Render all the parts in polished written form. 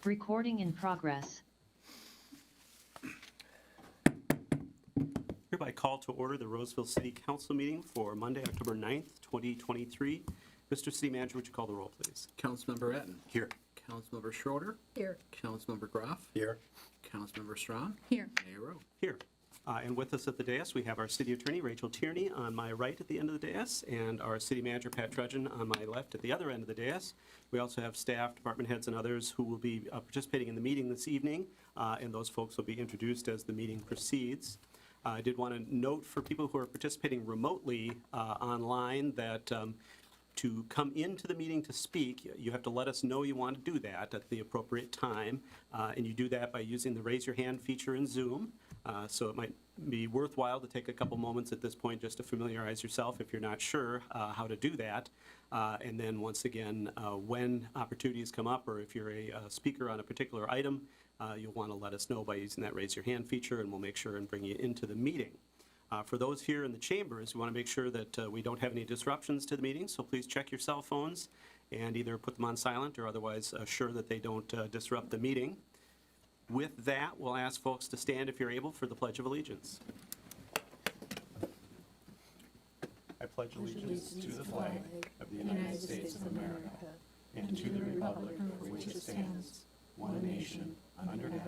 Recording in progress. Hereby call to order the Roseville City Council meeting for Monday, October 9th, 2023. Mr. City Manager, would you call the roll, please? Councilmember Etten. Here. Councilmember Schroeder. Here. Councilmember Groff. Here. Councilmember Strawn. Here. Mayor Rowe. Here. And with us at the dais, we have our City Attorney, Rachel Tierney, on my right at the end of the dais, and our City Manager, Pat Trudgeon, on my left at the other end of the dais. We also have staff, department heads, and others who will be participating in the meeting this evening, and those folks will be introduced as the meeting proceeds. I did want to note for people who are participating remotely online that to come into the meeting to speak, you have to let us know you want to do that at the appropriate time, and you do that by using the raise your hand feature in Zoom. So it might be worthwhile to take a couple moments at this point just to familiarize yourself if you're not sure how to do that. And then once again, when opportunities come up, or if you're a speaker on a particular item, you'll want to let us know by using that raise your hand feature, and we'll make sure and bring you into the meeting. For those here in the chambers, we want to make sure that we don't have any disruptions to the meeting, so please check your cell phones and either put them on silent or otherwise assure that they don't disrupt the meeting. With that, we'll ask folks to stand if you're able for the Pledge of Allegiance. I pledge allegiance to the flag of the United States of America and to the republic for which it stands, one nation, under God,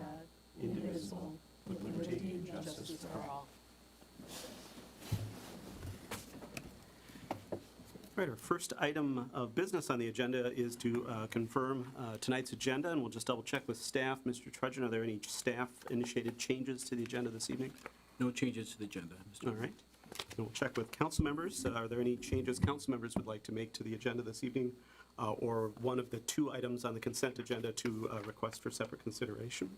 indivisible, with liberty and justice for all. Right, our first item of business on the agenda is to confirm tonight's agenda, and we'll just double check with staff. Mr. Trudgeon, are there any staff-initiated changes to the agenda this evening? No changes to the agenda, Mr. All right. And we'll check with council members. Are there any changes council members would like to make to the agenda this evening, or one of the two items on the consent agenda to request for separate consideration?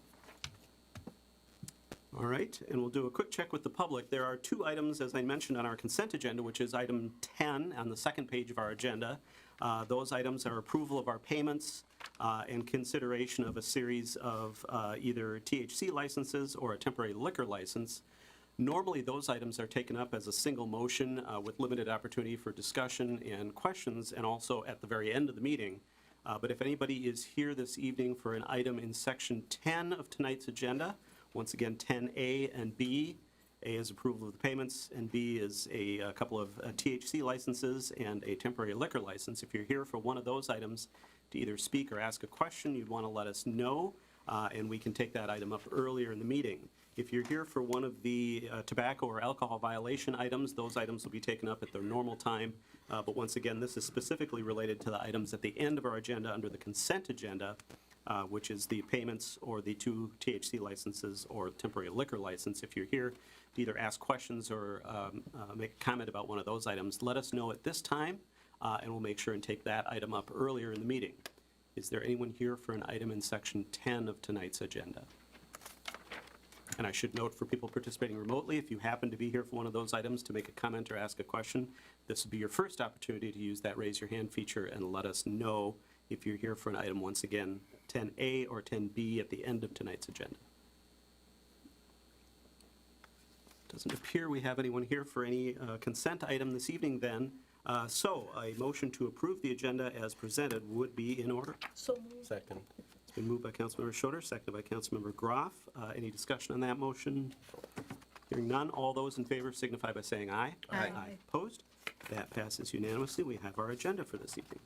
All right, and we'll do a quick check with the public. There are two items, as I mentioned, on our consent agenda, which is item 10 on the second page of our agenda. Those items are approval of our payments and consideration of a series of either THC licenses or a temporary liquor license. Normally, those items are taken up as a single motion with limited opportunity for discussion and questions, and also at the very end of the meeting. But if anybody is here this evening for an item in section 10 of tonight's agenda, once again, 10A and B. A is approval of the payments, and B is a couple of THC licenses and a temporary liquor license. If you're here for one of those items to either speak or ask a question, you'd want to let us know, and we can take that item up earlier in the meeting. If you're here for one of the tobacco or alcohol violation items, those items will be taken up at their normal time. But once again, this is specifically related to the items at the end of our agenda under the consent agenda, which is the payments or the two THC licenses or temporary liquor license. If you're here to either ask questions or make a comment about one of those items, let us know at this time, and we'll make sure and take that item up earlier in the meeting. Is there anyone here for an item in section 10 of tonight's agenda? And I should note for people participating remotely, if you happen to be here for one of those items to make a comment or ask a question, this will be your first opportunity to use that raise your hand feature and let us know if you're here for an item, once again, 10A or 10B at the end of tonight's agenda. Doesn't appear we have anyone here for any consent item this evening then. So a motion to approve the agenda as presented would be in order. So moved. Second. It's been moved by Councilmember Schroeder, seconded by Councilmember Groff. Any discussion on that motion? Hearing none, all those in favor signify by saying aye. Aye. Opposed? That passes unanimously. We have our agenda for this evening.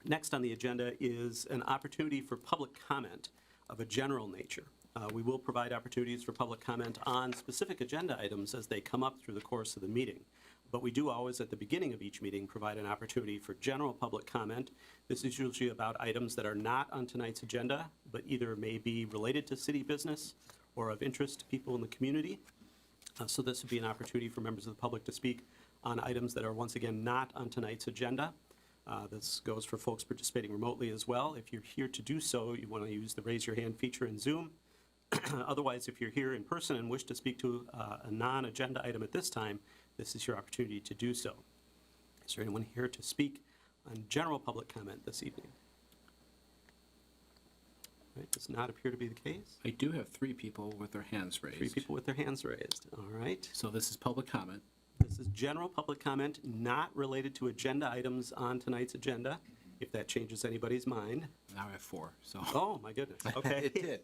Next on the agenda is an opportunity for public comment of a general nature. We will provide opportunities for public comment on specific agenda items as they come up through the course of the meeting. But we do always, at the beginning of each meeting, provide an opportunity for general public comment. This is usually about items that are not on tonight's agenda, but either may be related to city business or of interest to people in the community. So this would be an opportunity for members of the public to speak on items that are, once again, not on tonight's agenda. This goes for folks participating remotely as well. If you're here to do so, you want to use the raise your hand feature in Zoom. Otherwise, if you're here in person and wish to speak to a non-agenda item at this time, this is your opportunity to do so. Is there anyone here to speak on general public comment this evening? Right, does not appear to be the case. I do have 3 people with their hands raised. 3 people with their hands raised. All right. So this is public comment. This is general public comment not related to agenda items on tonight's agenda, if that changes anybody's mind. Now I have 4, so Oh, my goodness. Okay. It did.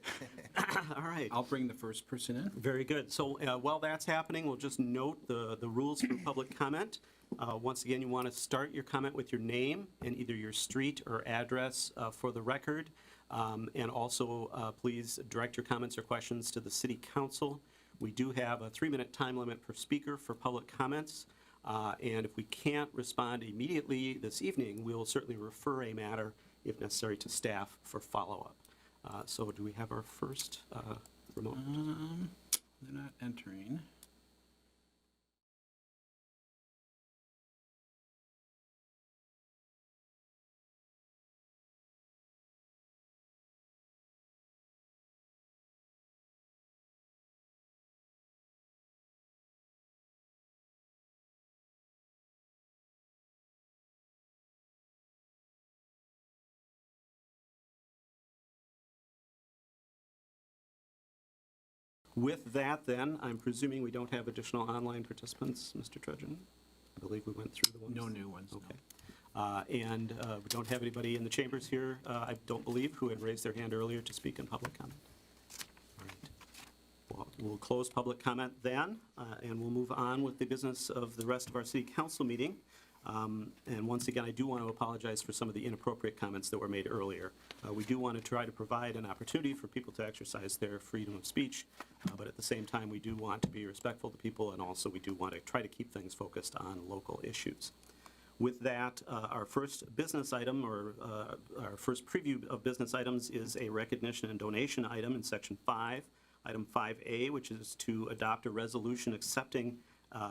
All right. I'll bring the first person in. Very good. So while that's happening, we'll just note the rules for public comment. Once again, you want to start your comment with your name and either your street or address for the record. And also, please direct your comments or questions to the City Council. We do have a 3-minute time limit per speaker for public comments. And if we can't respond immediately this evening, we will certainly refer a matter, if necessary, to staff for follow-up. So do we have our first remote? They're not entering. With that, then, I'm presuming we don't have additional online participants, Mr. Trudgeon? I believe we went through the ones. No new ones. no. Okay. And we don't have anybody in the chambers here, I don't believe, who had raised their hand earlier to speak in public comment. All right. Well, we'll close public comment then, and we'll move on with the business of the rest of our city council meeting. And once again, I do want to apologize for some of the inappropriate comments that were made earlier. We do want to try to provide an opportunity for people to exercise their freedom of speech, but at the same time, we do want to be respectful to people, and also we do want to try to keep things focused on local issues. With that, our first business item, or our first preview of business items, is a recognition and donation item in Section 5, Item 5A, which is to adopt a resolution accepting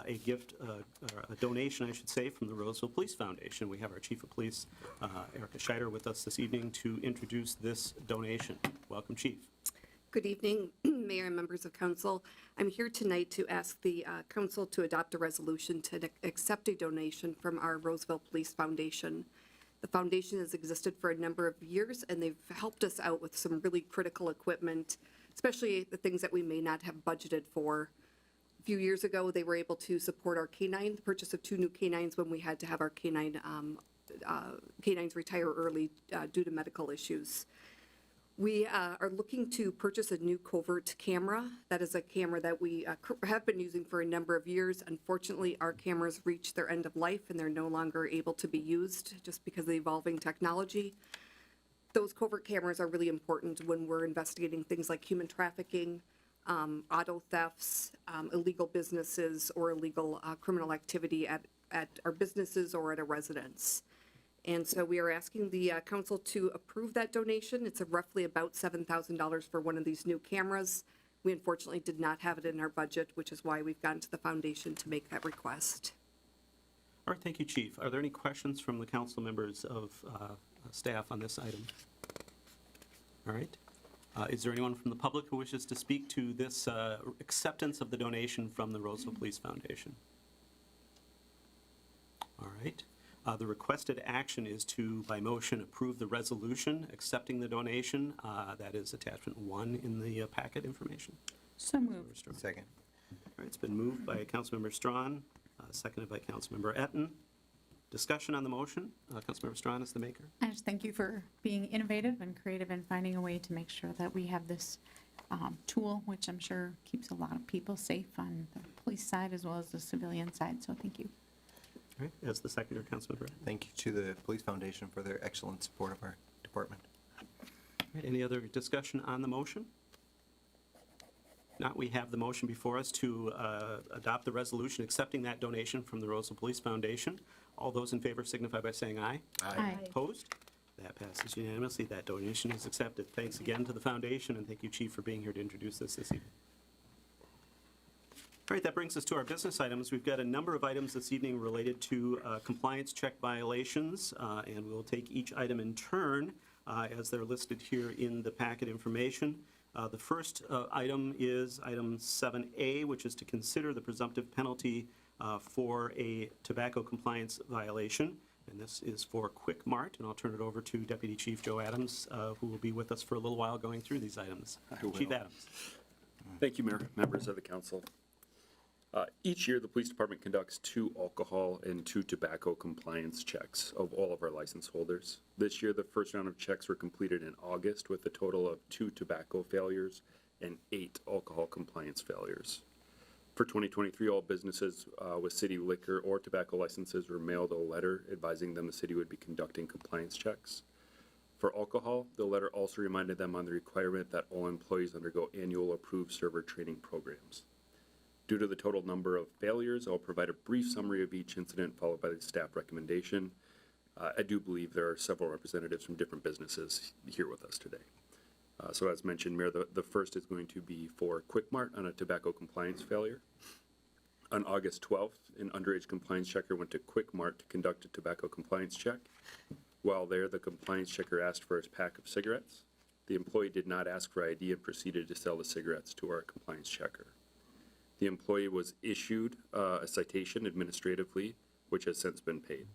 a gift, or a donation, I should say, from the Roseville Police Foundation. We have our Chief of Police, Erica Scheider, with us this evening to introduce this donation. Welcome, Chief. Good evening, Mayor and members of council. I'm here tonight to ask the council to adopt a resolution to accept a donation from our Roseville Police Foundation. The foundation has existed for a number of years, and they've helped us out with some really critical equipment, especially the things that we may not have budgeted for. A few years ago, they were able to support our canine, the purchase of 2 new canines when we had to have our canines retire early due to medical issues. We are looking to purchase a new covert camera. That is a camera that we have been using for a number of years. Unfortunately, our cameras reach their end of life and they're no longer able to be used just because of the evolving technology. Those covert cameras are really important when we're investigating things like human trafficking, auto thefts, illegal businesses, or illegal criminal activity at our businesses or at a residence. And so we are asking the council to approve that donation. It's roughly about $7,000 for one of these new cameras. We unfortunately did not have it in our budget, which is why we've gone to the foundation to make that request. All right, thank you, Chief. Are there any questions from the council members of staff on this item? All right. Is there anyone from the public who wishes to speak to this acceptance of the donation from the Roseville Police Foundation? All right. The requested action is to, by motion, approve the resolution accepting the donation. That is attachment 1 in the packet information. So moved. Second. All right, it's been moved by Councilmember Strawn, seconded by Councilmember Etten. Discussion on the motion. Councilmember Strawn is the maker. I just thank you for being innovative and creative and finding a way to make sure that we have this tool, which I'm sure keeps a lot of people safe on the police side as well as the civilian side. So thank you. All right, as the seconder, Councilmember Etten. Thank you to the Police Foundation for their excellent support of our department. All right, any other discussion on the motion? Not, we have the motion before us to adopt the resolution accepting that donation from the Roseville Police Foundation. All those in favor signify by saying aye. Aye. Opposed? That passes unanimously. That donation is accepted. Thanks again to the foundation, and thank you, Chief, for being here to introduce this evening. All right, that brings us to our business items. We've got a number of items this evening related to compliance check violations, and we'll take each item in turn as they're listed here in the packet information. The first item is item 7A, which is to consider the presumptive penalty for a tobacco compliance violation. And this is for Quick Mart, and I'll turn it over to Deputy Chief Joe Adams, who will be with us for a little while going through these items. I will. Chief Adams. Thank you, Mayor, members of the council. Each year, the police department conducts 2 alcohol and 2 tobacco compliance checks of all of our license holders. This year, the first round of checks were completed in August with a total of 2 tobacco failures and 8 alcohol compliance failures. For 2023, all businesses with city liquor or tobacco licenses were mailed a letter advising them the city would be conducting compliance checks. For alcohol, the letter also reminded them on the requirement that all employees undergo annual approved server training programs. Due to the total number of failures, I'll provide a brief summary of each incident followed by the staff recommendation. I do believe there are several representatives from different businesses here with us today. So as mentioned, Mayor, the first is going to be for Quick Mart on a tobacco compliance failure. On August 12th, an underage compliance checker went to Quick Mart to conduct a tobacco compliance check. While there, the compliance checker asked for his pack of cigarettes. The employee did not ask for ID and proceeded to sell the cigarettes to our compliance checker. The employee was issued a citation administratively, which has since been paid.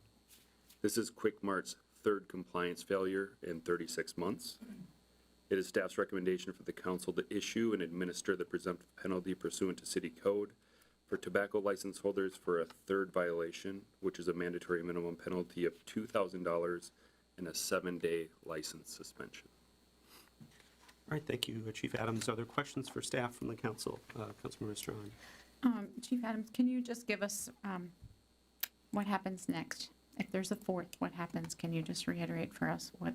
This is Quick Mart's 3rd compliance failure in 36 months. It is staff's recommendation for the council to issue and administer the presumptive penalty pursuant to city code for tobacco license holders for a 3rd violation, which is a mandatory minimum penalty of $2,000 and a 7-day license suspension. All right, thank you, Chief Adams. Are there questions for staff from the council? Councilmember Strawn. Chief Adams, can you just give us what happens next? If there's a 4th, what happens? Can you just reiterate for us what?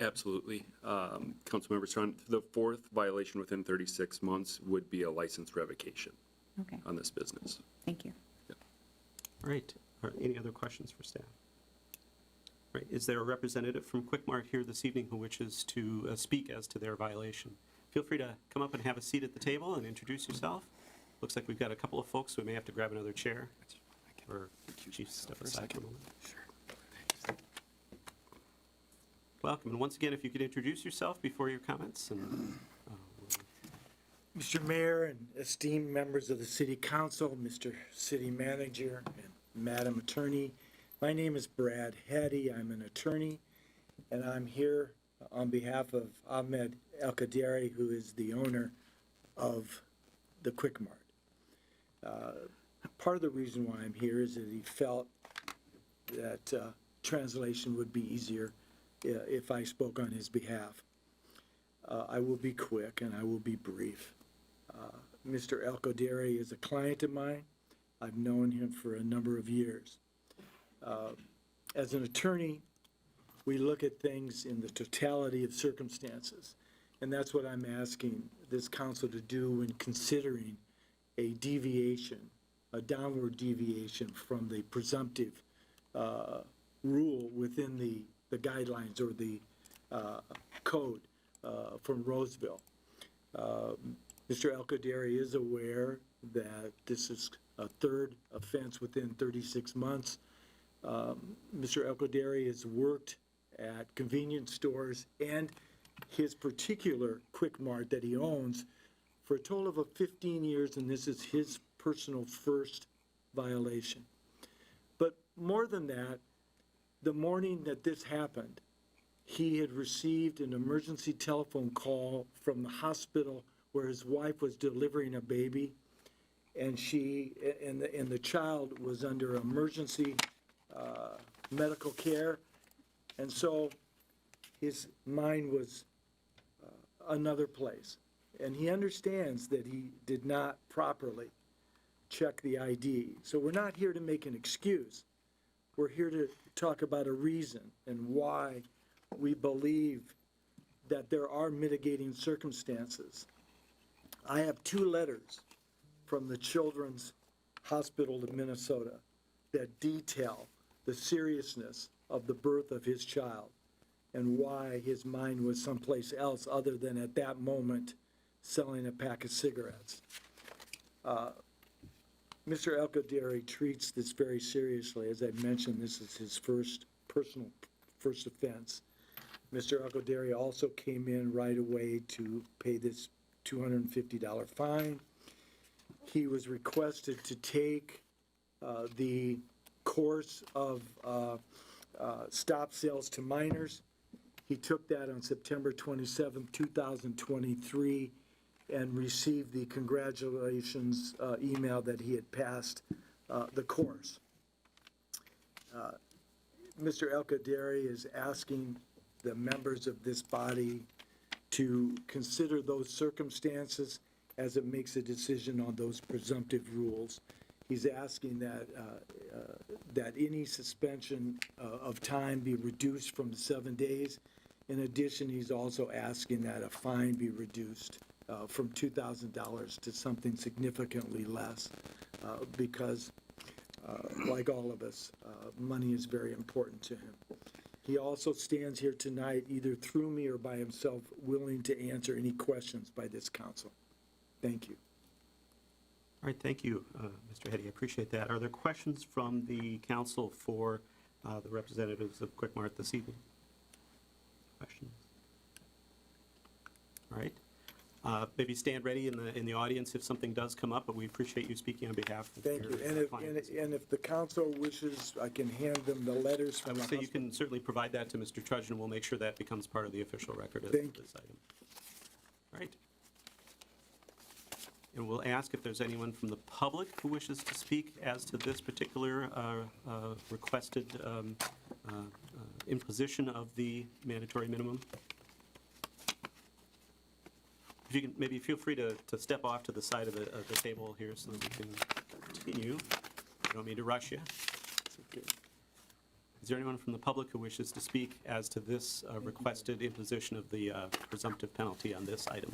Absolutely. Councilmember Strawn, the 4th violation within 36 months would be a license revocation Okay, on this business. thank you. All right, any other questions for staff? Right, is there a representative from Quick Mart here this evening who wishes to speak as to their violation? Feel free to come up and have a seat at the table and introduce yourself. Looks like we've got a couple of folks, so we may have to grab another chair. Or Chief, step aside for a moment. Welcome, and once again, if you could introduce yourself before your comments. And Mr. Mayor and esteemed members of the City Council, Mr. City Manager, and Madam Attorney, my name is Brad Hattie. I'm an attorney, and I'm here on behalf of Ahmed El-Qaderi, who is the owner of the Quick Mart. Part of the reason why I'm here is that he felt that translation would be easier if I spoke on his behalf. I will be quick and I will be brief. Mr. El-Qaderi is a client of mine. I've known him for a number of years. As an attorney, we look at things in the totality of circumstances, and that's what I'm asking this council to do when considering a deviation, a downward deviation from the presumptive rule within the guidelines or the code from Roseville. Mr. El-Qaderi is aware that this is a 3rd offense within 36 months. Mr. El-Qaderi has worked at convenience stores and his particular Quick Mart that he owns for a total of 15 years, and this is his personal 1st violation. But more than that, the morning that this happened, he had received an emergency telephone call from the hospital where his wife was delivering a baby, and the child was under emergency medical care, and so his mind was another place. And he understands that he did not properly check the ID. So we're not here to make an excuse. We're here to talk about a reason and why we believe that there are mitigating circumstances. I have 2 letters from the Children's Hospital of Minnesota that detail the seriousness of the birth of his child and why his mind was someplace else other than at that moment selling a pack of cigarettes. Mr. El-Qaderi treats this very seriously. As I mentioned, this is his first offense. Mr. El-Qaderi also came in right away to pay this $250 fine. He was requested to take the course of stop sales to minors. He took that on September 27, 2023, and received the congratulations email that he had passed the course. Mr. El Kaderi is asking the members of this body to consider those circumstances as it makes a decision on those presumptive rules. He's asking that, that any suspension of time be reduced from the 7 days. In addition, he's also asking that a fine be reduced from $2,000 to something significantly less, because like all of us, money is very important to him. He also stands here tonight, either through me or by himself, willing to answer any questions by this council. Thank you. All right, thank you, Mr. Heddy. I appreciate that. Are there questions from the council for the representatives of Quick Mart this evening? Questions? All right. Maybe stand ready in the audience if something does come up, but we appreciate you speaking on behalf of Thank your you. And clients. if the council wishes, I can hand them the letters I from the would say you hospital. can certainly provide that to Mr. Trudgeon, and we'll make sure that becomes part of the official record of Thank you. this item. All right. And we'll ask if there's anyone from the public who wishes to speak as to this particular requested imposition of the mandatory minimum. If you can, maybe feel free to step off to the side of the table here so that we can continue. I don't mean to rush you. Is there anyone from the public who wishes to speak as to this requested imposition of the presumptive penalty on this item?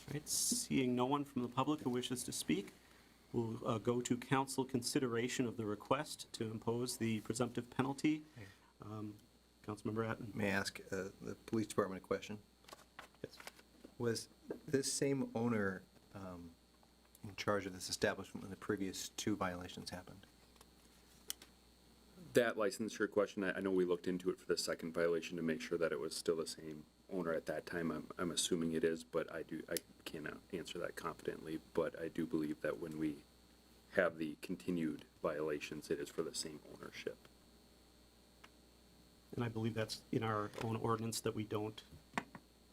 All right, seeing no one from the public who wishes to speak, we'll go to council consideration of the request to impose the presumptive penalty. Councilmember Atten. May I ask the police department a question? Yes. Was this same owner in charge of this establishment when the previous 2 violations happened? That licensure question, I know we looked into it for the second violation to make sure that it was still the same owner at that time. I'm assuming it is, but I cannot answer that confidently. But I do believe that when we have the continued violations, it is for the same ownership. And I believe that's in our own ordinance that we don't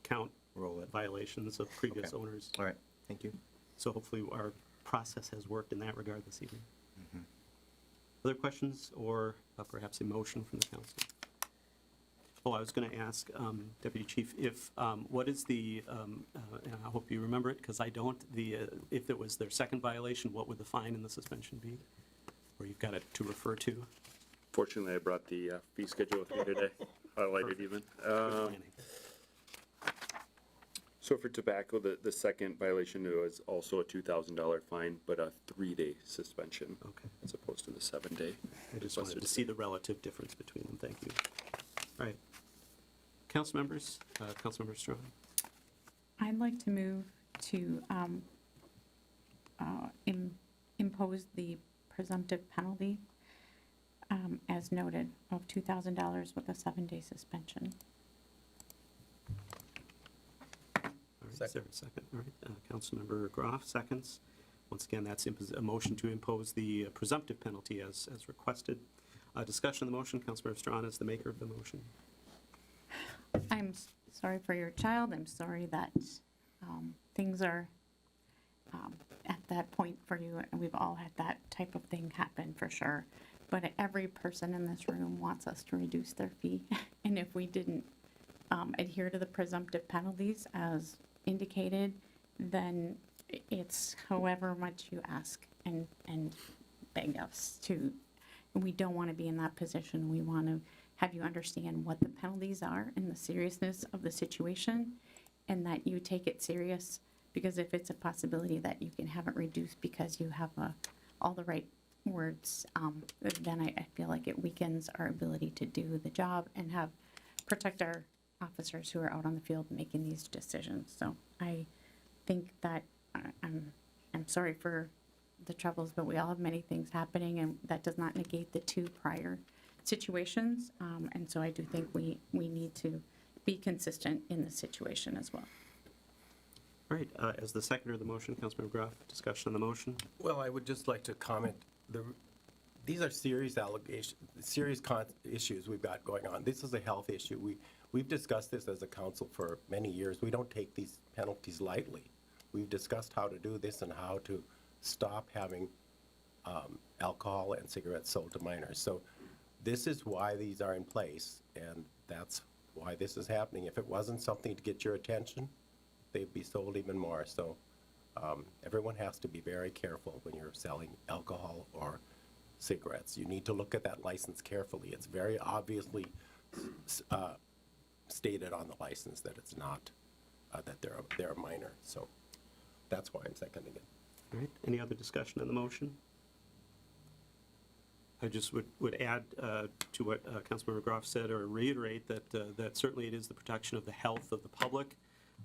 count Roll it. violations of previous Okay. owners. All right, thank you. So hopefully our process has worked in that regard this evening. Other questions or perhaps a motion from the council? Oh, I was going to ask Deputy Chief if, what is the, and I hope you remember it because I don't, if it was their second violation, what would the fine and the suspension be? Or you've got it to refer to? Fortunately, I brought the fee schedule with me today, highlighted even. Good planning. So for tobacco, the second violation was also a $2,000 fine, but a 3-day suspension. Okay. As opposed to the 7-day. I just wanted to see the relative difference between them. Thank you. All right. Council members, Councilmember Strong. I'd like to move to impose the presumptive penalty as noted of $2,000 with a 7-day suspension. All right, is there a second? All right, Councilmember Groff, seconds. Once again, that's a motion to impose the presumptive penalty as requested. Discussion of the motion, Councilmember Strawn is the maker of the motion. I'm sorry for your child. I'm sorry that things are at that point for you, and we've all had that type of thing happen for sure. But every person in this room wants us to reduce their fee, and if we didn't adhere to the presumptive penalties as indicated, then it's however much you ask and beg us to. We don't want to be in that position. We want to have you understand what the penalties are and the seriousness of the situation, and that you take it serious, because if it's a possibility that you can have it reduced because you have all the right words, then I feel like it weakens our ability to do the job and protect our officers who are out on the field making these decisions. So I think that I'm sorry for the troubles, but we all have many things happening, and that does not negate the 2 prior situations. And so I do think we need to be consistent in this situation as well. All right, as the seconder of the motion, Councilmember Groff, discussion on the motion. Well, I would just like to comment, these are serious allegations, serious issues we've got going on. This is a health issue. We've discussed this as a council for many years. We don't take these penalties lightly. We've discussed how to do this and how to stop having alcohol and cigarettes sold to minors. So this is why these are in place, and that's why this is happening. If it wasn't something to get your attention, they'd be sold even more. So everyone has to be very careful when you're selling alcohol or cigarettes. You need to look at that license carefully. It's very obviously stated on the license that it's not, that they're a minor. So that's why I'm seconding it. All right, any other discussion on the motion? I just would add to what Councilmember Groff said, or reiterate that certainly it is the protection of the health of the public.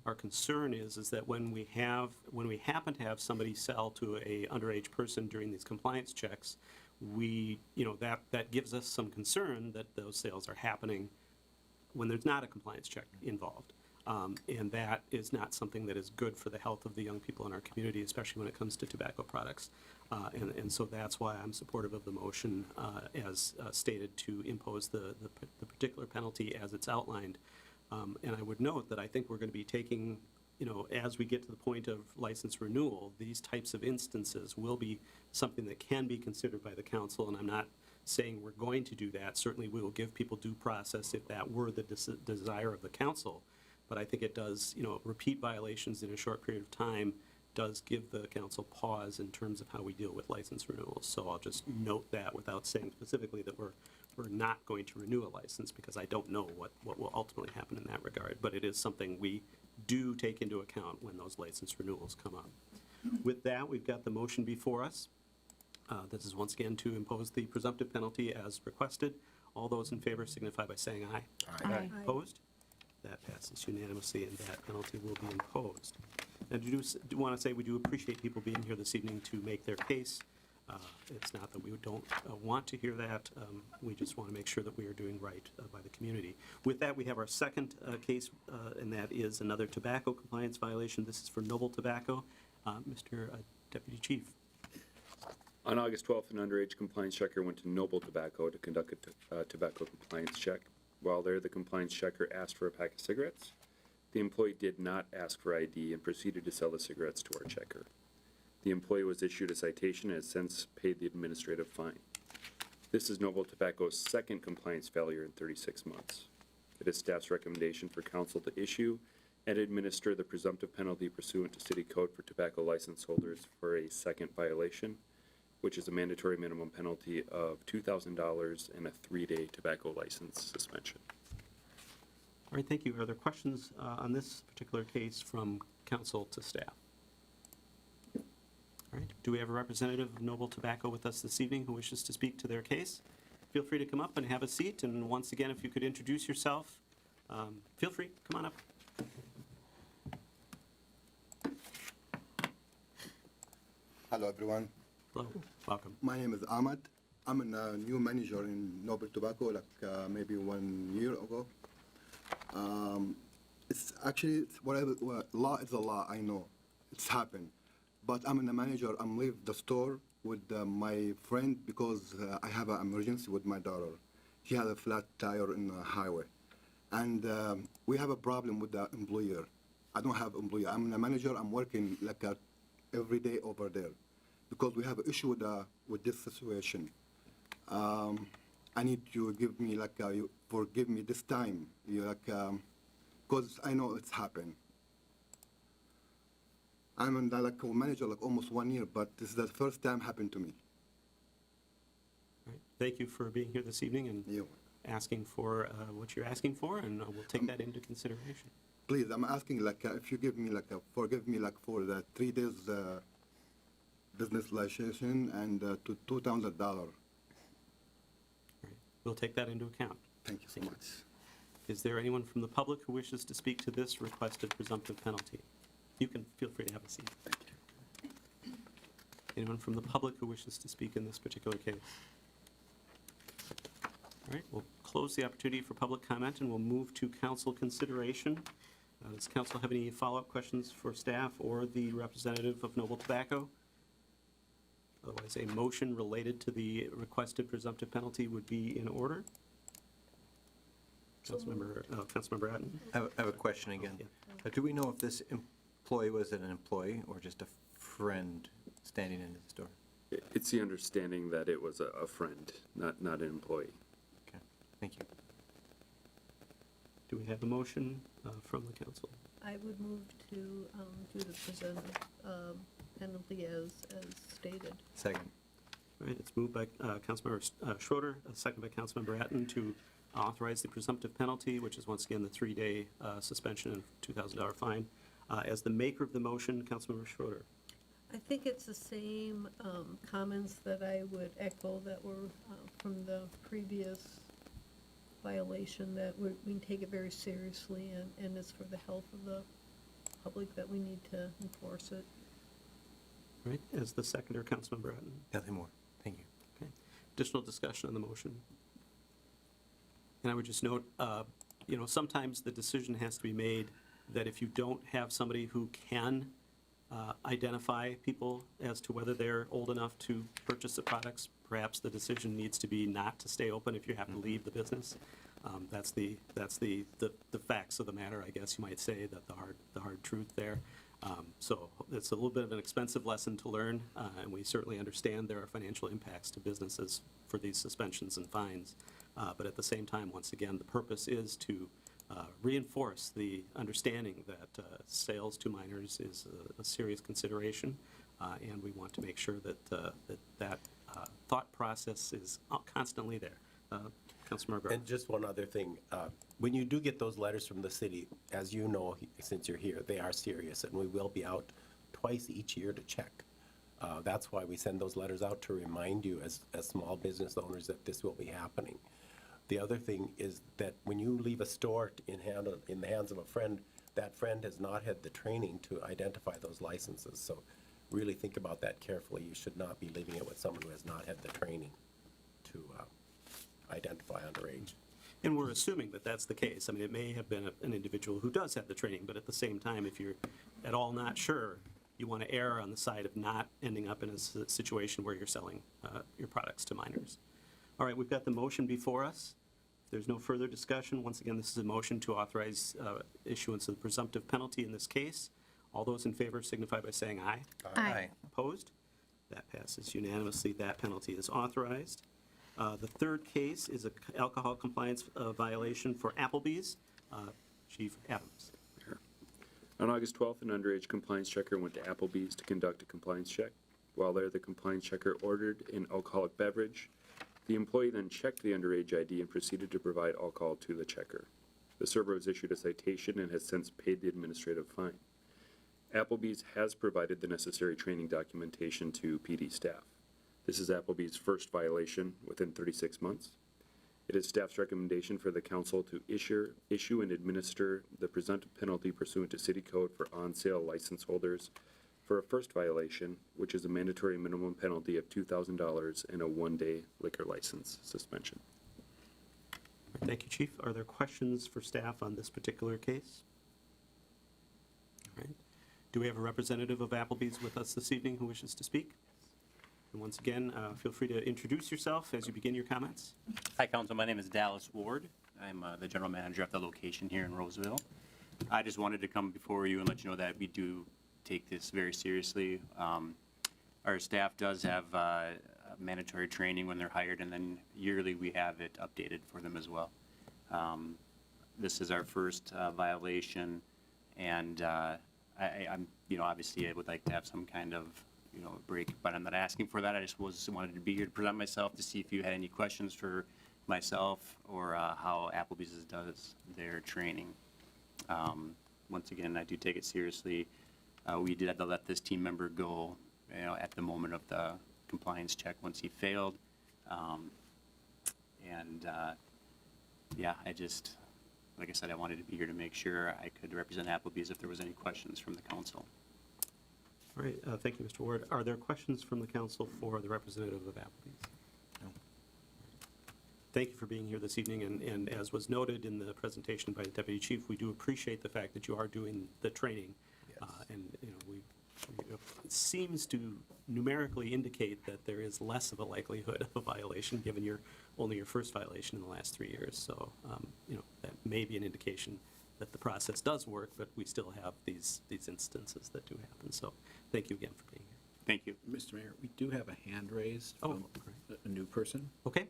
Our concern is that when we happen to have somebody sell to a underage person during these compliance checks, that gives us some concern that those sales are happening when there's not a compliance check involved. And that is not something that is good for the health of the young people in our community, especially when it comes to tobacco products. And so that's why I'm supportive of the motion as stated, to impose the particular penalty as it's outlined. And I would note that I think we're going to be taking, as we get to the point of license renewal, these types of instances will be something that can be considered by the council, and I'm not saying we're going to do that. Certainly we will give people due process if that were the desire of the council. But I think it does, repeat violations in a short period of time does give the council pause in terms of how we deal with license renewals. So I'll just note that without saying specifically that we're not going to renew a license, because I don't know what will ultimately happen in that regard. But it is something we do take into account when those license renewals come up. With that, we've got the motion before us. This is once again to impose the presumptive penalty as requested. All those in favor signify by saying aye. Aye. Opposed? That passes unanimously, and that penalty will be imposed. And I do want to say we do appreciate people being here this evening to make their case. It's not that we don't want to hear that. We just want to make sure that we are doing right by the community. With that, we have our second case, and that is another tobacco compliance violation. This is for Noble Tobacco. Mr. Deputy Chief. On August 12th, an underage compliance checker went to Noble Tobacco to conduct a tobacco compliance check. While there, the compliance checker asked for a pack of cigarettes. The employee did not ask for ID and proceeded to sell the cigarettes to our checker. The employee was issued a citation and has since paid the administrative fine. This is Noble Tobacco's second compliance failure in 36 months. It is staff's recommendation for council to issue and administer the presumptive penalty pursuant to City Code for tobacco license holders for a second violation, which is a mandatory minimum penalty of $2,000 and a 3-day tobacco license suspension. All right, thank you. Are there questions on this particular case from council to staff? All right, do we have a representative of Noble Tobacco with us this evening who wishes to speak to their case? Feel free to come up and have a seat, and once again, if you could introduce yourself, feel free, come on up. Hello, everyone. Hello, welcome. My name is Ahmad. I'm a new manager in Noble Tobacco, maybe 1 year ago. It's actually, law is a law, I know. It's happened. But I'm a manager. I'm leave the store with my friend because I have an emergency with my daughter. She had a flat tire in the highway. And we have a problem with the employer. I don't have employer. I'm a manager. I'm working every day over there because we have an issue with this situation. I need you to give me you forgive me this time, because I know it's happened. I'm a manager almost 1 year, but this is the first time happened to me. All right. Thank you for being here this evening and asking for what you're asking for, and we'll take that into consideration. Please, I'm asking if you give me forgive me for the 3 days business license and to $2,000. All right. We'll take that into account. Thank you so much. Is there anyone from the public who wishes to speak to this requested presumptive penalty? You can feel free to have a seat. Thank you. Anyone from the public who wishes to speak in this particular case? All right, we'll close the opportunity for public comment and we'll move to council consideration. Does council have any follow-up questions for staff or the representative of Noble Tobacco? Otherwise, a motion related to the requested presumptive penalty would be in order. Councilmember Atten? I have a question again. Yeah. Do we know if this employee was an employee or just a friend standing in the store? It's the understanding that it was a friend, not an employee. Okay, thank you. Do we have a motion from the council? I would move to do the presented penalty as stated. Second. All right, it's moved by Councilmember Schroeder, seconded by Councilmember Atten to authorize the presumptive penalty, which is once again the 3-day suspension and $2,000 fine. As the maker of the motion, Councilmember Schroeder. I think it's the same comments that I would echo that were from the previous violation, that we take it very seriously, and it's for the health of the public that we need to enforce it. All right, as the seconder, Councilmember Atten. Nothing more. Thank you. Okay. Additional discussion on the motion. And I would just note, sometimes the decision has to be made that if you don't have somebody who can identify people as to whether they're old enough to purchase the products, perhaps the decision needs to be not to stay open if you have to leave the business. That's the facts of the matter, I guess you might say, that the hard truth there. So it's a little bit of an expensive lesson to learn, and we certainly understand there are financial impacts to businesses for these suspensions and fines. But at the same time, once again, the purpose is to reinforce the understanding that sales to minors is a serious consideration, and we want to make sure that thought process is constantly there. Councilmember Brown. And just one other thing, when you do get those letters from the city, as you know, since you're here, they are serious, and we will be out twice each year to check. That's why we send those letters out, to remind you as small business owners that this will be happening. The other thing is that when you leave a store in the hands of a friend, that friend has not had the training to identify those licenses. So really think about that carefully. You should not be leaving it with someone who has not had the training to identify underage. And we're assuming that that's the case. I mean, it may have been an individual who does have the training, but at the same time, if you're at all not sure, you want to err on the side of not ending up in a situation where you're selling your products to minors. All right, we've got the motion before us. If there's no further discussion, once again, this is a motion to authorize issuance of the presumptive penalty in this case. All those in favor signify by saying aye. Aye. Opposed? That passes unanimously. That penalty is authorized. The third case is an alcohol compliance violation for Applebee's. Chief Adams. On August 12th, an underage compliance checker went to Applebee's to conduct a compliance check. While there, the compliance checker ordered an alcoholic beverage. The employee then checked the underage ID and proceeded to provide alcohol to the checker. The server was issued a citation and has since paid the administrative fine. Applebee's has provided the necessary training documentation to PD staff. This is Applebee's first violation within 36 months. It is staff's recommendation for the council to issue and administer the presumptive penalty pursuant to city code for on-sale license holders for a first violation, which is a mandatory minimum penalty of $2,000 and a 1-day liquor license suspension. Thank you, Chief. Are there questions for staff on this particular case? All right. Do we have a representative of Applebee's with us this evening who wishes to speak? And once again, feel free to introduce yourself as you begin your comments. Hi, Council. My name is Dallas Ward. I'm the general manager of the location here in Roseville. I just wanted to come before you and let you know that we do take this very seriously. Our staff does have mandatory training when they're hired, and then yearly we have it updated for them as well. This is our first violation, and I'm, obviously I would like to have some kind of break, but I'm not asking for that. I just wanted to be here to present myself to see if you had any questions for myself or how Applebee's does their training. Once again, I do take it seriously. We did have to let this team member go, at the moment of the compliance check once he failed. I just, like I said, I wanted to be here to make sure I could represent Applebee's if there was any questions from the council. All right, thank you, Mr. Ward. Are there questions from the council for the representative of Applebee's? No. Thank you for being here this evening, and as was noted in the presentation by the Deputy Chief, we do appreciate the fact that you are doing the training. Yes. And we seems to numerically indicate that there is less of a likelihood of a violation, given only your first violation in the last 3 years. So, that may be an indication that the process does work, but we still have these instances that do happen. So thank you again for being here. Thank you. Mr. Mayor, we do have a hand raised Oh, from great. a new person. Okay,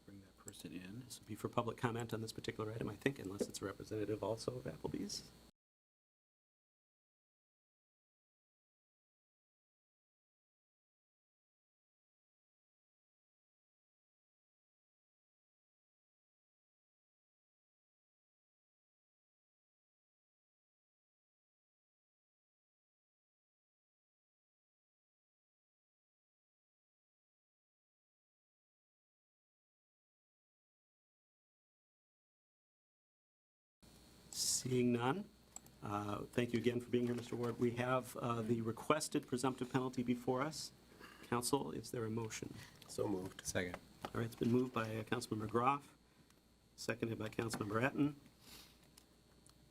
Bring that person in. this will be for public comment on this particular item, I think, unless it's a representative also of Applebee's. Seeing none, thank you again for being here, Mr. Ward. We have the requested presumptive penalty before us. Council, is there a motion? So moved. Second. All right, it's been moved by Councilmember Groff, seconded by Councilmember Etten,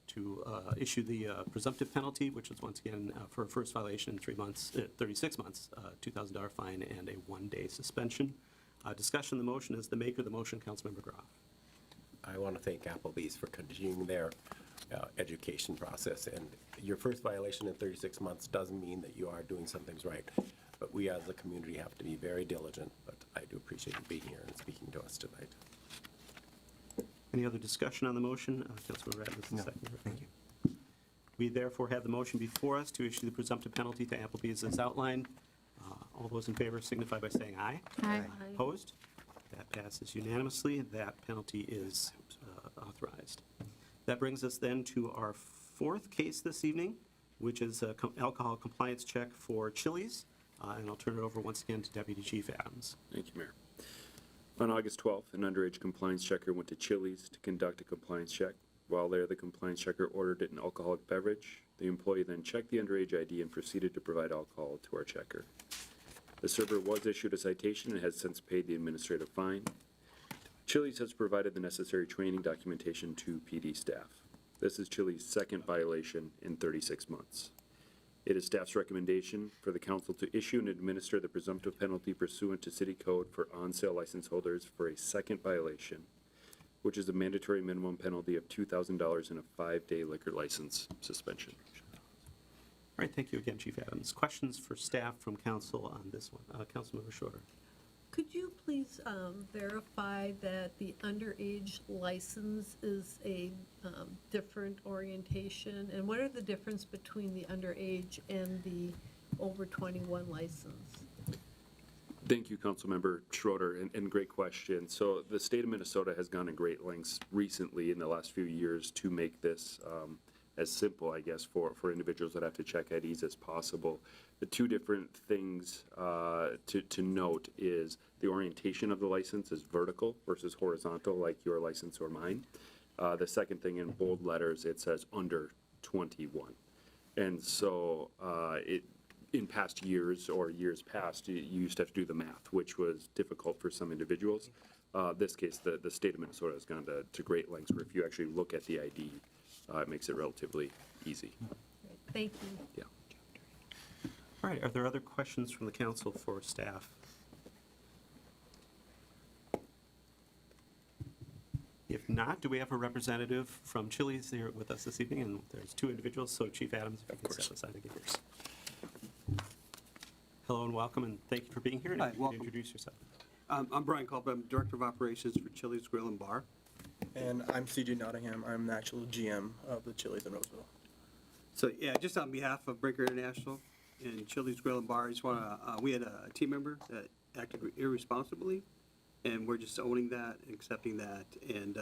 to issue the presumptive penalty, which is once again for a first violation in 3 months, 36 months, $2,000 fine, and a 1-day suspension. Discussion of the motion is the maker of the motion, Councilmember Groff. I want to thank Applebee's for continuing their education process. And your first violation in 36 months doesn't mean that you are doing some things right. But we as a community have to be very diligent. But I do appreciate you being here and speaking to us tonight. Any other discussion on the motion? Councilmember Etten is the No, second. thank you. We therefore have the motion before us to issue the presumptive penalty to Applebee's as outlined. All those in favor signify by saying aye. Aye. Opposed? That passes unanimously. That penalty is authorized. That brings us then to our fourth case this evening, which is a alcohol compliance check for Chili's. And I'll turn it over once again to Deputy Chief Adams. Thank you, Mayor. On August 12th, an underage compliance checker went to Chili's to conduct a compliance check. While there, the compliance checker ordered an alcoholic beverage. The employee then checked the underage ID and proceeded to provide alcohol to our checker. The server was issued a citation and has since paid the administrative fine. Chili's has provided the necessary training documentation to PD staff. This is Chili's second violation in 36 months. It is staff's recommendation for the council to issue and administer the presumptive penalty pursuant to city code for on-sale license holders for a second violation, which is a mandatory minimum penalty of $2,000 and a 5-day liquor license suspension. All right, thank you again, Chief Adams. Questions for staff from council on this one? Councilmember Schroeder. Could you please verify that the underage license is a different orientation? And what are the difference between the underage and the over 21 license? Thank you, Councilmember Schroeder, and great question. So the state of Minnesota has gone to great lengths recently in the last few years to make this as simple, I guess, for individuals that have to check IDs as possible. The two different things to note is the orientation of the license is vertical versus horizontal, like your license or mine. The second thing, in bold letters, it says under 21. And so in past years or years past, you used to have to do the math, which was difficult for some individuals. This case, the state of Minnesota has gone to great lengths where if you actually look at the ID, it makes it relatively easy. Great, thank you. Yeah. All right, are there other questions from the council for staff? If not, do we have a representative from Chili's here with us this evening? And there's two individuals, so Chief Adams, if you can step aside and give yours. Hello and welcome, and thank you for being here. And Hi, if you could welcome. introduce yourself. I'm Brian Culp. I'm Director of Operations for Chili's Grill and Bar. And I'm CJ Nottingham. I'm the actual GM of the Chili's in Roseville. So, yeah, just on behalf of Brinker International and Chili's Grill and Bar, I just want to, we had a team member that acted irresponsibly, and we're just owning that and accepting that. And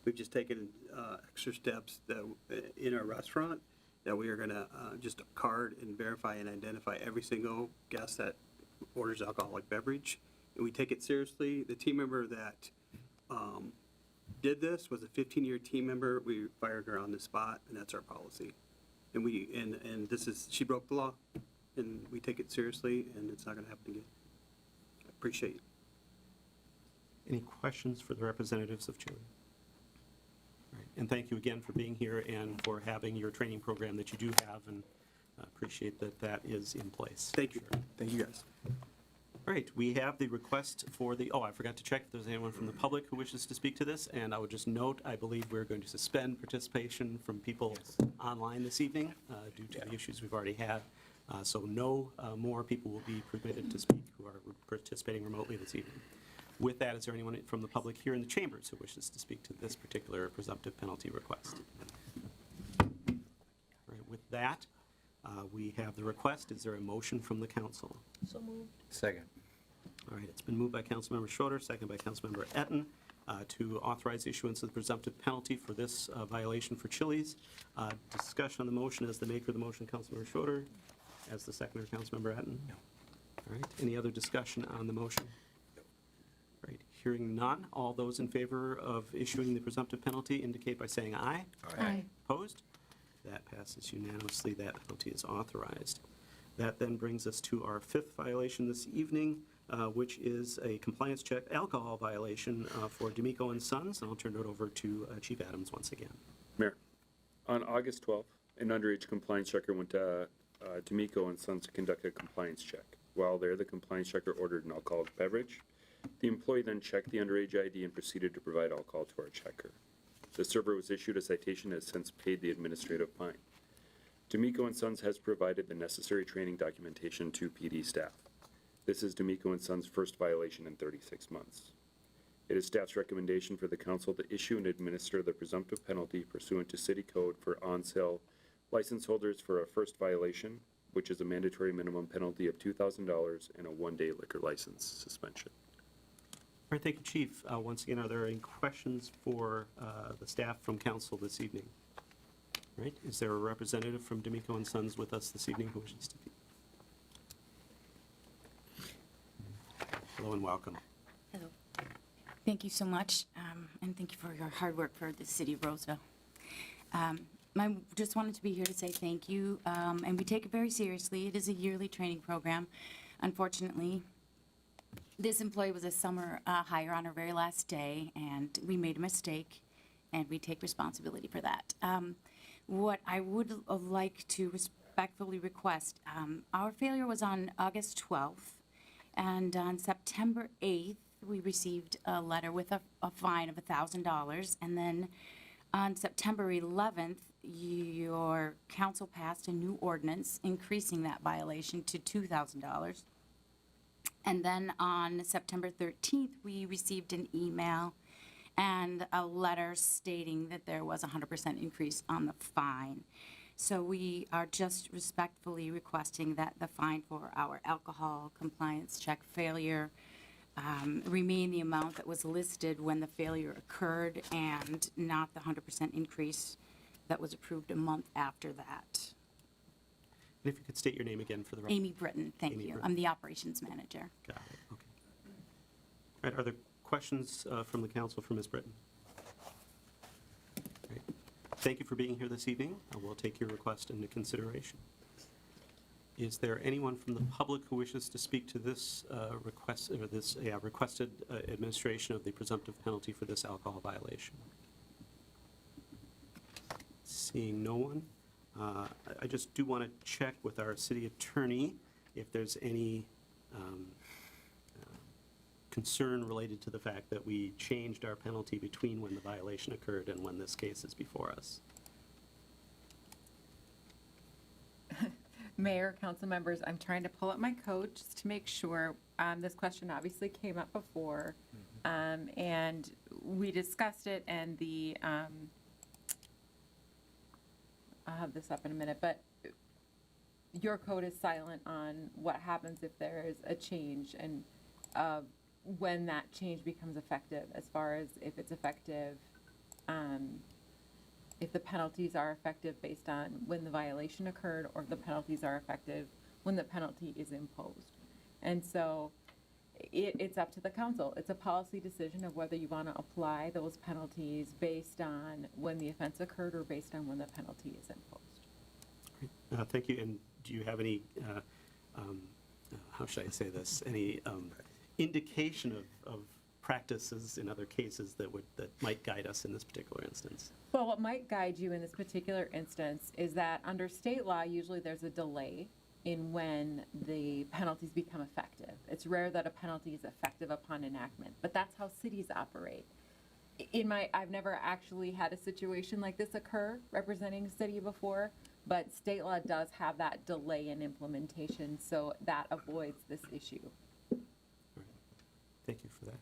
we've just taken extra steps that, in our restaurant that we are going to just card and verify and identify every single guest that orders alcoholic beverage. And we take it seriously. The team member that did this was a 15-year team member. We fired her on the spot, and that's our policy. And and this is, she broke the law, and we take it seriously, and it's not going to happen again. I appreciate it. Any questions for the representatives of Chili? All right, and thank you again for being here and for having your training program that you do have, and Appreciate that that is in place. Thank you. Thank you, guys. All right, we have the request for the, I forgot to check if there's anyone from the public who wishes to speak to this, and I would just note, I believe we're going to suspend participation from people online this evening due to the issues we've already had. So no more people will be permitted to speak who are participating remotely this evening. With that, is there anyone from the public here in the chambers who wishes to speak to this particular presumptive penalty request? All right, with that, we have the request. Is there a motion from the council? So moved. Second. All right, it's been moved by Councilmember Schroeder, second by Councilmember Etten, to authorize issuance of the presumptive penalty for this violation for Chili's. Discussion on the motion. As the maker of the motion, Councilmember Schroeder. As the seconder, Councilmember Etten. No. All right, any other discussion on the motion? All right, hearing none. All those in favor of issuing the presumptive penalty indicate by saying aye. Aye. Opposed? That passes unanimously. That penalty is authorized. That then brings us to our fifth violation this evening, which is a compliance check alcohol violation for D'Amico and Sons. And I'll turn it over to Chief Adams once again. Mayor, on August 12th, an underage compliance checker went to D'Amico and Sons to conduct a compliance check. While there, the compliance checker ordered an alcoholic beverage. The employee then checked the underage ID and proceeded to provide alcohol to our checker. The server was issued a citation and has since paid the administrative fine. D'Amico and Sons has provided the necessary training documentation to PD staff. This is D'Amico and Sons' first violation in 36 months. It is staff's recommendation for the council to issue and administer the presumptive penalty pursuant to city code for on-sale license holders for a first violation, which is a mandatory minimum penalty of $2,000 and a one-day liquor license suspension. All right, thank you, Chief. Once again, are there any questions for the staff from council this evening? All right, is there a representative from D'Amico and Sons with us this evening who wishes to speak? Hello and welcome. Hello. Thank you so much, and thank you for your hard work for the city of Roseville. I just wanted to be here to say thank you, and we take it very seriously. It is a yearly training program. Unfortunately, this employee was a summer hire on her very last day, and we made a mistake, and we take responsibility for that. What I would like to respectfully request, our failure was on August 12th, and on September 8th, we received a letter with a fine of $1,000, and then on September 11th, your council passed a new ordinance increasing that violation to $2,000. And then on September 13th, we received an email and a letter stating that there was a 100% increase on the fine. So we are just respectfully requesting that the fine for our alcohol compliance check failure remain the amount that was listed when the failure occurred and not the 100% increase that was approved a month after that. And if you could state your name again for the record. Amy Britton, thank Amy you. Britton. I'm the operations manager. Got it, okay. All right, are there questions from the council for Ms. Britton? Great. Thank you for being here this evening. We'll take your request into consideration. Is there anyone from the public who wishes to speak to this request, or this requested administration of the presumptive penalty for this alcohol violation? Seeing no one, I just do want to check with our city attorney if there's any concern related to the fact that we changed our penalty between when the violation occurred and when this case is before us. Mayor, council members, I'm trying to pull up my code just to make sure. This question obviously came up before, and we discussed it, and the, I'll have this up in a minute, but your code is silent on what happens if there is a change and when that change becomes effective, as far as if it's effective, if the penalties are effective based on when the violation occurred, or if the penalties are effective when the penalty is imposed. And so it's up to the council. It's a policy decision of whether you want to apply those penalties based on when the offense occurred or based on when the penalty is imposed. Thank you. And do you have any, how should I say this, any indication of practices in other cases that might guide us in this particular instance? Well, what might guide you in this particular instance is that under state law, usually there's a delay in when the penalties become effective. It's rare that a penalty is effective upon enactment, but that's how cities operate. I've never actually had a situation like this occur representing a city before, but state law does have that delay in implementation, so that avoids this issue. Thank you for that.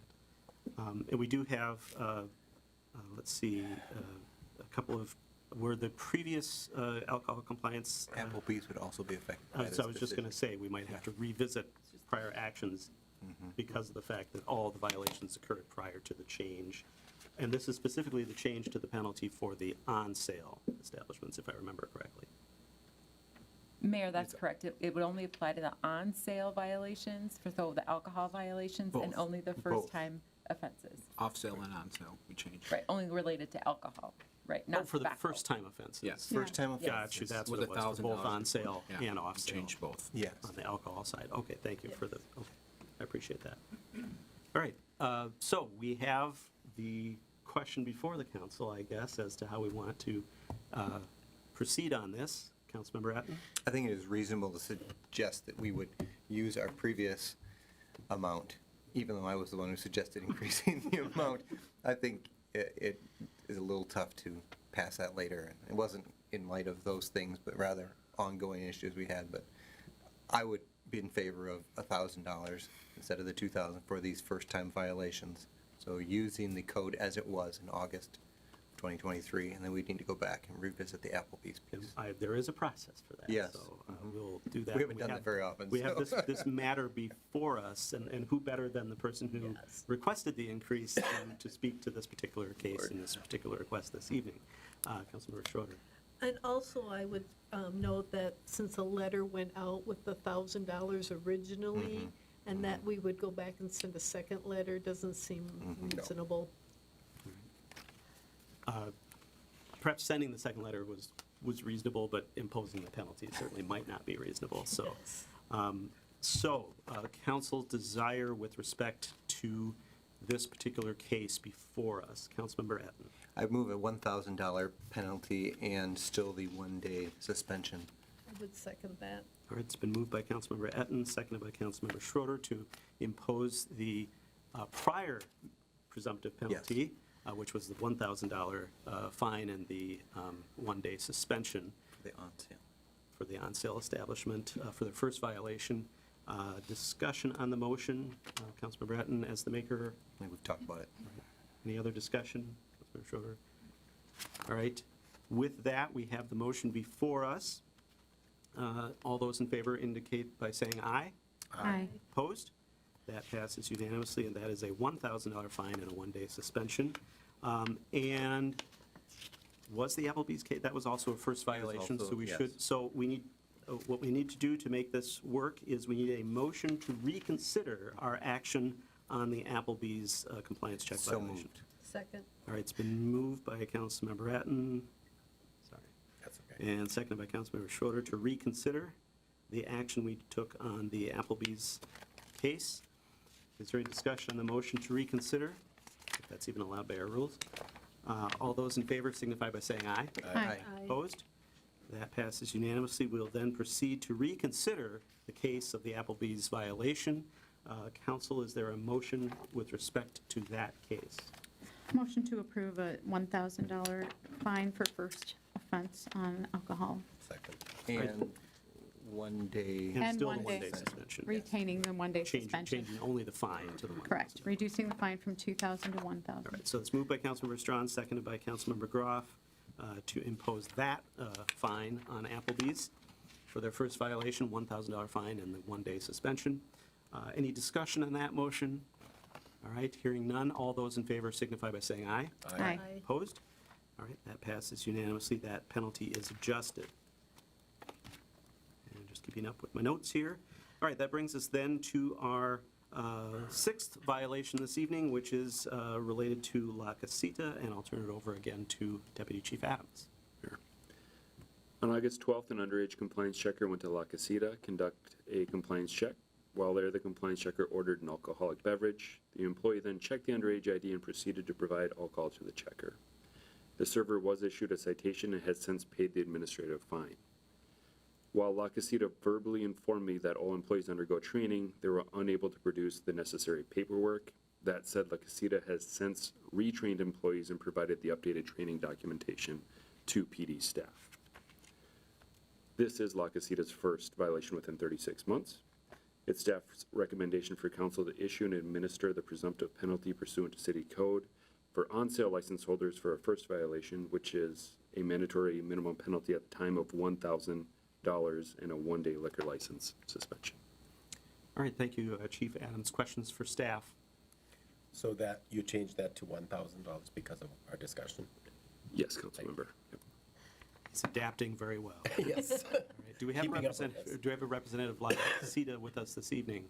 And we do have, let's see, a couple of, were the previous alcohol compliance. Applebee's would also be affected by this So I was just going to decision. say, we might have to revisit prior actions because of the fact that all the violations occurred prior to the change. And this is specifically the change to the penalty for the on-sale establishments, if I remember correctly. Mayor, that's correct. It would only apply to the on-sale violations, so the alcohol violations, and Both. only the first-time offenses. Off-sale and on-sale, we changed. Right, only related to alcohol, right, Oh, not for the tobacco. first-time offenses? Yes. First time offense. Got you, that's With what it was, for both $1,000 on-sale Yeah, and we off-sale. changed both. Yes. On the alcohol side. Okay, thank you for the, okay, I appreciate that. All right, so we have the question before the council, I guess, as to how we want to proceed on this. Councilmember Atten? I think it is reasonable to suggest that we would use our previous amount, even though I was the one who suggested increasing the amount. I think it is a little tough to pass that later. It wasn't in light of those things, but rather ongoing issues we had. But I would be in favor of $1,000 instead of the $2,000 for these first-time violations. So using the code as it was in August 2023, and then we need to go back and revisit the Applebee's piece. There is a process for that. Yes. So we'll do that. We haven't done that very often. We have so. this matter before us, and who better than the person who requested the increase to speak to this particular case and this particular request this evening. Councilmember Schroeder. And also, I would note that since a letter went out with the $1,000 originally, and that we would go back and send a second letter, doesn't seem reasonable. Perhaps sending the second letter was reasonable, but imposing the penalty certainly might not be reasonable. So, council's desire with respect to this particular case before us. Councilmember Atten. I move a $1,000 penalty and still the one-day suspension. I would second that. All right, it's been moved by Councilmember Etten, seconded by Councilmember Schroeder to impose the prior presumptive penalty, which was the $1,000 fine and the one-day suspension for the on-sale establishment for the first violation. Discussion on the motion. Councilmember Etten, as the maker. I think we've talked about it. Any other discussion? Councilmember Schroeder. All right. With that, we have the motion before us. All those in favor indicate by saying aye. Aye. Opposed? That passes unanimously, and that is a $1,000 fine and a one-day suspension. And was the Applebee's case, that was also a first violation, also, so we yes. should, so we need, what we need to do to make this work is we need a motion to reconsider our action on the Applebee's compliance check So violation. moved. Second. All right, it's been moved by Councilmember Atten. Sorry. That's okay. And seconded by Councilmember Schroeder to reconsider the action we took on the Applebee's case. Is there any discussion on the motion to reconsider? If that's even allowed by our rules. All those in favor signify by saying aye. Aye. Opposed? That passes unanimously. We'll then proceed to reconsider the case of the Applebee's violation. Council, is there a motion with respect to that case? Motion to approve a $1,000 fine for first offense on alcohol. Second. And one day. And still the one-day one-day suspension. Retaining the one-day suspension. Changing only the fine to the one. Correct, reducing the fine from 2,000 to 1,000. All right, so it's moved by Councilmember Strawn, seconded by Councilmember Groff to impose that fine on Applebee's for their first violation, $1,000 fine and the one-day suspension. Any discussion on that motion? All right, hearing none, all those in favor signify by saying aye. Aye. Opposed? All right, that passes unanimously. That penalty is adjusted. And just keeping up with my notes here. All right, that brings us then to our sixth violation this evening, which is related to La Casita, and I'll turn it over again to Deputy Chief Adams. On August 12th, an underage compliance checker went to La Casita, conduct a compliance check. While there, the compliance checker ordered an alcoholic beverage. The employee then checked the underage ID and proceeded to provide alcohol to the checker. The server was issued a citation and has since paid the administrative fine. While La Casita verbally informed me that all employees undergo training, they were unable to produce the necessary paperwork. That said, La Casita has since retrained employees and provided the updated training documentation to PD staff. This is La Casita's first violation within 36 months. It's staff's recommendation for council to issue and administer the presumptive penalty pursuant to city code for on-sale license holders for a first violation, which is a mandatory minimum penalty at the time of $1,000 and a one-day liquor license suspension. All right, thank you, Chief Adams. Questions for staff? So that, you changed that to $1,000 because of our discussion? Yes, council member. Yep. He's adapting very well. Yes. All right, do we have a Keeping up with representative, us. do we have a representative of La Casita with us this evening?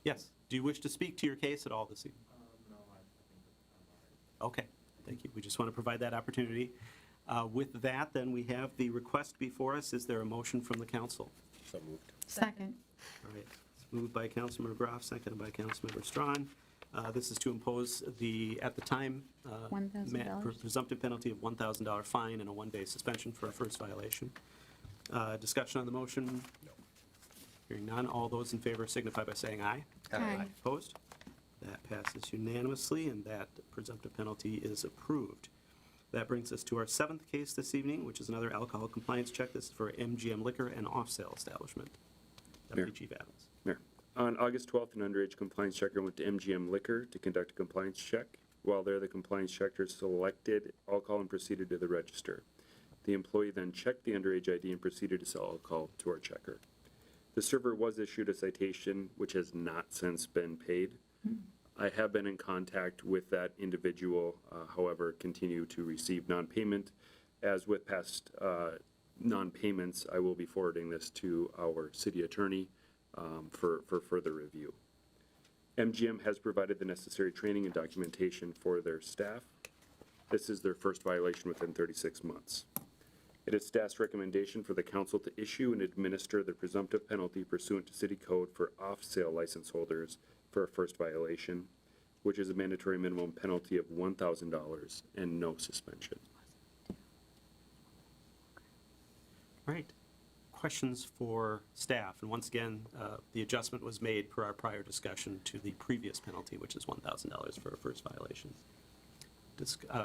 Yes. Do you wish to speak to your case at all this evening? No, I think I'm okay, thank you. We just want to provide that opportunity. With that, then, we have the request before us. Is there a motion from the council? So moved. Second. All right, it's moved by Councilmember Groff, seconded by Councilmember Strawn. This is to impose the, at the time, $1,000. presumptive penalty of $1,000 fine and a one-day suspension for a first violation. Discussion on the motion? No. Hearing none, all those in favor signify by saying aye. Aye. Opposed? That passes unanimously, and that presumptive penalty is approved. That brings us to our seventh case this evening, which is another alcohol compliance check. This is for MGM Liquor and off-sale establishment. Deputy Chief Adams. Mayor, on August 12th, an underage compliance checker went to MGM Liquor to conduct a compliance check. While there, the compliance checker selected alcohol and proceeded to the register. The employee then checked the underage ID and proceeded to sell alcohol to our checker. The server was issued a citation, which has not since been paid. I have been in contact with that individual, however, continue to receive non-payment. As with past non-payments, I will be forwarding this to our city attorney for further review. MGM has provided the necessary training and documentation for their staff. This is their first violation within 36 months. It is staff's recommendation for the council to issue and administer the presumptive penalty pursuant to city code for off-sale license holders for a first violation, which is a mandatory minimum penalty of $1,000 and no suspension. All right. Questions for staff? And once again, the adjustment was made per our prior discussion to the previous penalty, which is $1,000 for a first violation.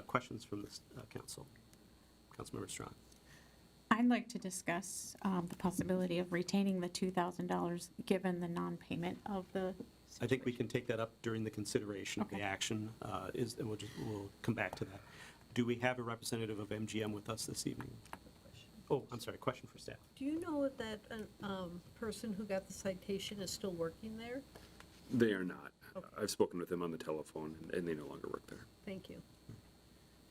Questions from the council? Councilmember Strawn. I'd like to discuss the possibility of retaining the $2,000 given the non-payment of the I think we can take that up during the consideration of the Okay. action, and we'll come back to that. Do we have a representative of MGM with us this evening? Oh, I'm sorry, question for staff. Do you know if that person who got the citation is still working there? They are not. Okay. I've spoken with them on the telephone, and they no longer work there. Thank you.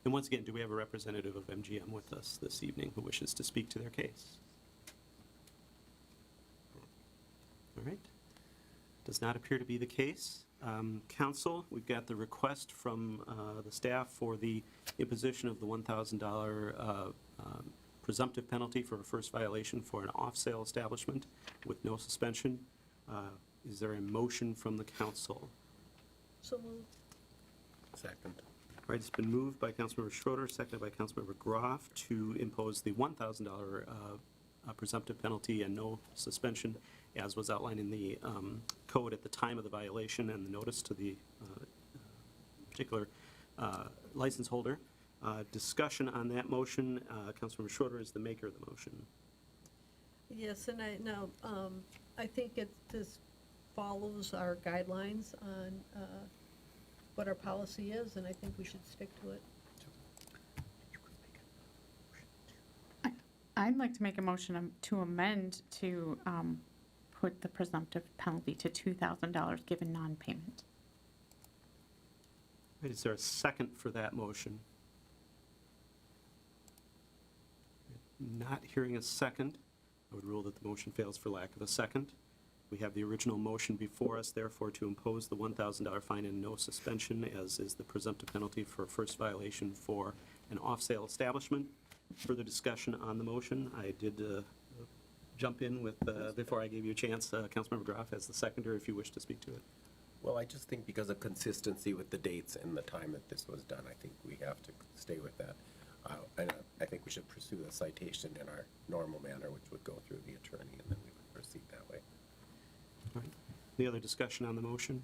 And once again, do we have a representative of MGM with us this evening who wishes to speak to their case? All right. Does not appear to be the case. Council, we've got the request from the staff for the imposition of the $1,000 presumptive penalty for a first violation for an off-sale establishment with no suspension. Is there a motion from the council? So moved. Second. All right, it's been moved by Councilmember Schroeder, seconded by Councilmember Groff to impose the $1,000 presumptive penalty and no suspension, as was outlined in the code at the time of the violation and the notice to the particular license holder. Discussion on that motion. Councilmember Schroeder is the maker of the motion. Yes, and I think this follows our guidelines on what our policy is, and I think we should stick to it. I'd like to make a motion to amend to put the presumptive penalty to $2,000 given non-payment. Right, is there a second for that motion? Not hearing a second, I would rule that the motion fails for lack of a second. We have the original motion before us, therefore, to impose the $1,000 fine and no suspension, as is the presumptive penalty for a first violation for an off-sale establishment. Further discussion on the motion. I did jump in with, before I gave you a chance, Councilmember Groff as the seconder, if you wish to speak to it. Well, I just think because of consistency with the dates and the time that this was done, I think we have to stay with that. And I think we should pursue the citation in our normal manner, which would go through the attorney, and then we would proceed that way. All right. Any other discussion on the motion?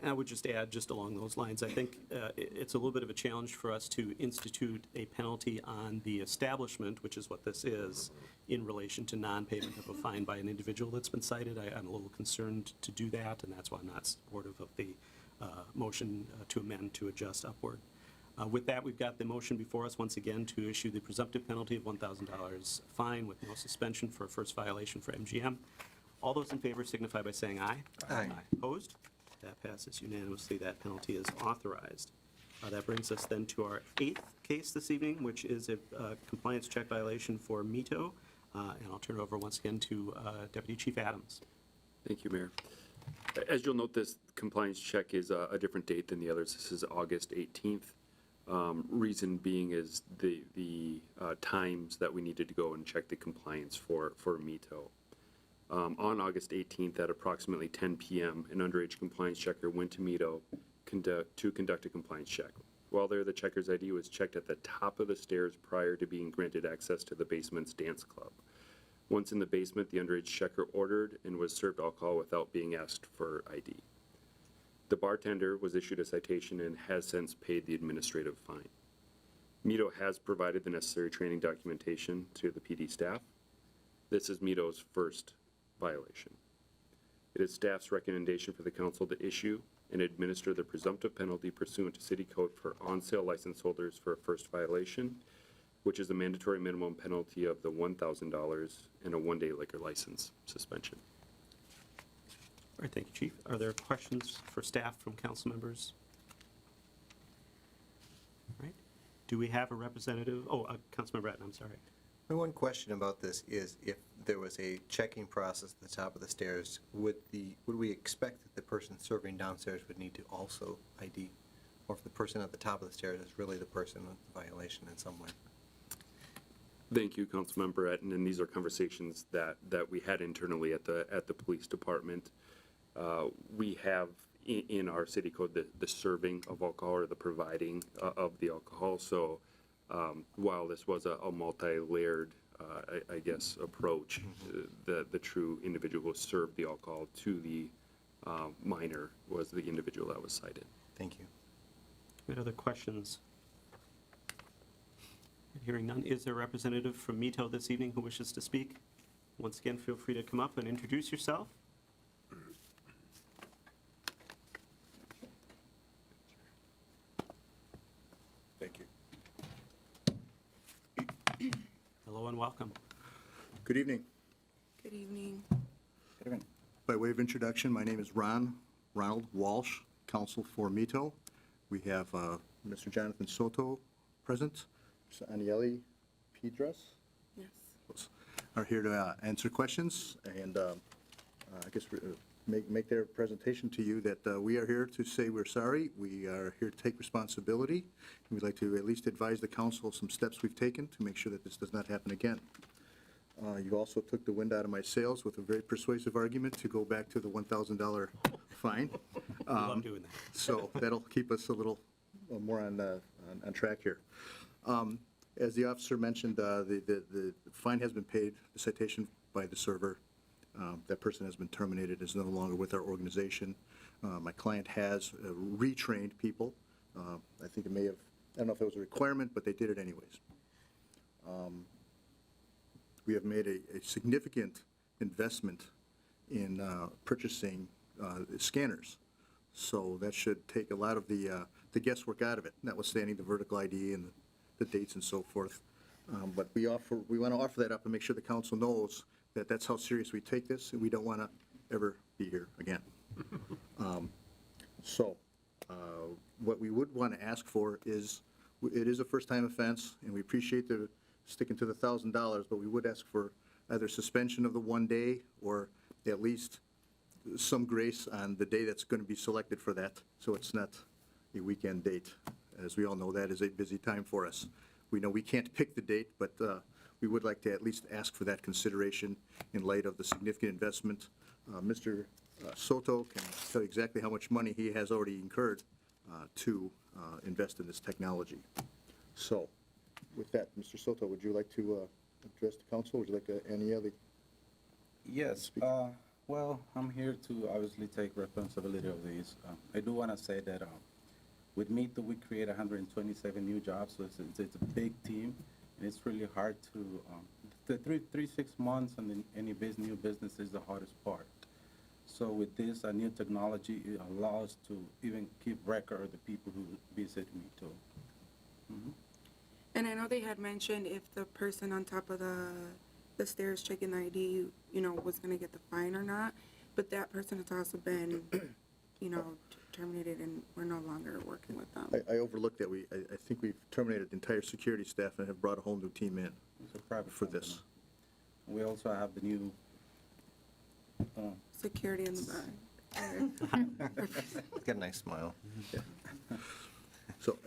And I would just add, just along those lines, I think it's a little bit of a challenge for us to institute a penalty on the establishment, which is what this is, in relation to non-payment of a fine by an individual that's been cited. I'm a little concerned to do that, and that's why I'm not supportive of the motion to amend to adjust upward. With that, we've got the motion before us once again to issue the presumptive penalty of $1,000 fine with no suspension for a first violation for MGM. All those in favor signify by saying aye. Aye. Opposed? That passes unanimously. That penalty is authorized. That brings us then to our 8th case this evening, which is a compliance check violation for Mito. And I'll turn it over once again to Deputy Chief Adams. Thank you, Mayor. As you'll note, this compliance check is a different date than the others. This is August 18th. Reason being is the times that we needed to go and check the compliance for Mito. On August 18th at approximately 10 p.m., an underage compliance checker went to Mito to conduct a compliance check. While there, the checker's ID was checked at the top of the stairs prior to being granted access to the basement's dance club. Once in the basement, the underage checker ordered and was served alcohol without being asked for ID. The bartender was issued a citation and has since paid the administrative fine. Mito has provided the necessary training documentation to the PD staff. This is Mito's first violation. It is staff's recommendation for the council to issue and administer the presumptive penalty pursuant to City Code for on-sale license holders for a first violation, which is a mandatory minimum penalty of the $1,000 and a one-day liquor license suspension. All right, thank you, Chief. Are there questions for staff from council members? All right. Do we have a representative? Oh, Councilmember Bratton, I'm sorry. My one question about this is if there was a checking process at the top of the stairs, would we expect that the person serving downstairs would need to also ID? Or if the person at the top of the stairs is really the person with the violation in some way? Thank you, Councilmember Bratton, and these are conversations that we had internally at the police department. We have in our city code the serving of alcohol or the providing of the alcohol. So while this was a multi-layered, I guess, approach, the true individual who served the alcohol to the minor was the individual that was cited. Thank you. Any other questions? Hearing none, is there a representative from Mito this evening who wishes to speak? Once again, feel free to come up and introduce yourself. Thank you. Hello and welcome. Good evening. Good evening. By way of introduction, my name is Ronald Walsh, counsel for Mito. We have Mr. Jonathan Soto present, Mr. Aniele Pedras. Yes. Are here to answer questions and I guess make their presentation to you that we are here to say we're sorry. We are here to take responsibility. We'd like to at least advise the council of some steps we've taken to make sure that this does not happen again. You also took the wind out of my sails with a very persuasive argument to go back to the $1,000 fine. We love doing that. So that'll keep us a little more on track here. As the officer mentioned, the fine has been paid, the citation by the server. That person has been terminated, is no longer with our organization. My client has retrained people. I think it may have, I don't know if it was a requirement, but they did it anyways. We have made a significant investment in purchasing scanners. So that should take a lot of the guesswork out of it, notwithstanding the vertical ID and the dates and so forth. But we want to offer that up and make sure the council knows that that's how serious we take this, and we don't want to ever be here again. What we would want to ask for is, it is a first-time offense, and we appreciate the sticking to the $1,000, but we would ask for either suspension of the 1 day or at least some grace on the day that's going to be selected for that, so it's not a weekend date. As we all know, that is a busy time for us. We know we can't pick the date, but we would like to at least ask for that consideration in light of the significant investment. Mr. Soto can tell you exactly how much money he has already incurred to invest in this technology. So, with that, Mr. Soto, would you like to address the council? Would you like any other? Yes, well, I'm here to obviously take responsibility of these. I do want to say that with me, we create 127 new jobs, so it's a big team, and it's really hard to, the 6 months and then any new business is the hardest part. So with this new technology, it allows to even keep record of the people who visit me too. Mhm. And I know they had mentioned if the person on top of the stairs checking the ID, was gonna get the fine or not, but that person has also been, terminated and we're no longer working with them. I overlooked that. I think we've terminated the entire security staff and have brought a whole new team in It's a private for company. this. We also have the new, Security in the back. He's got a nice smile. So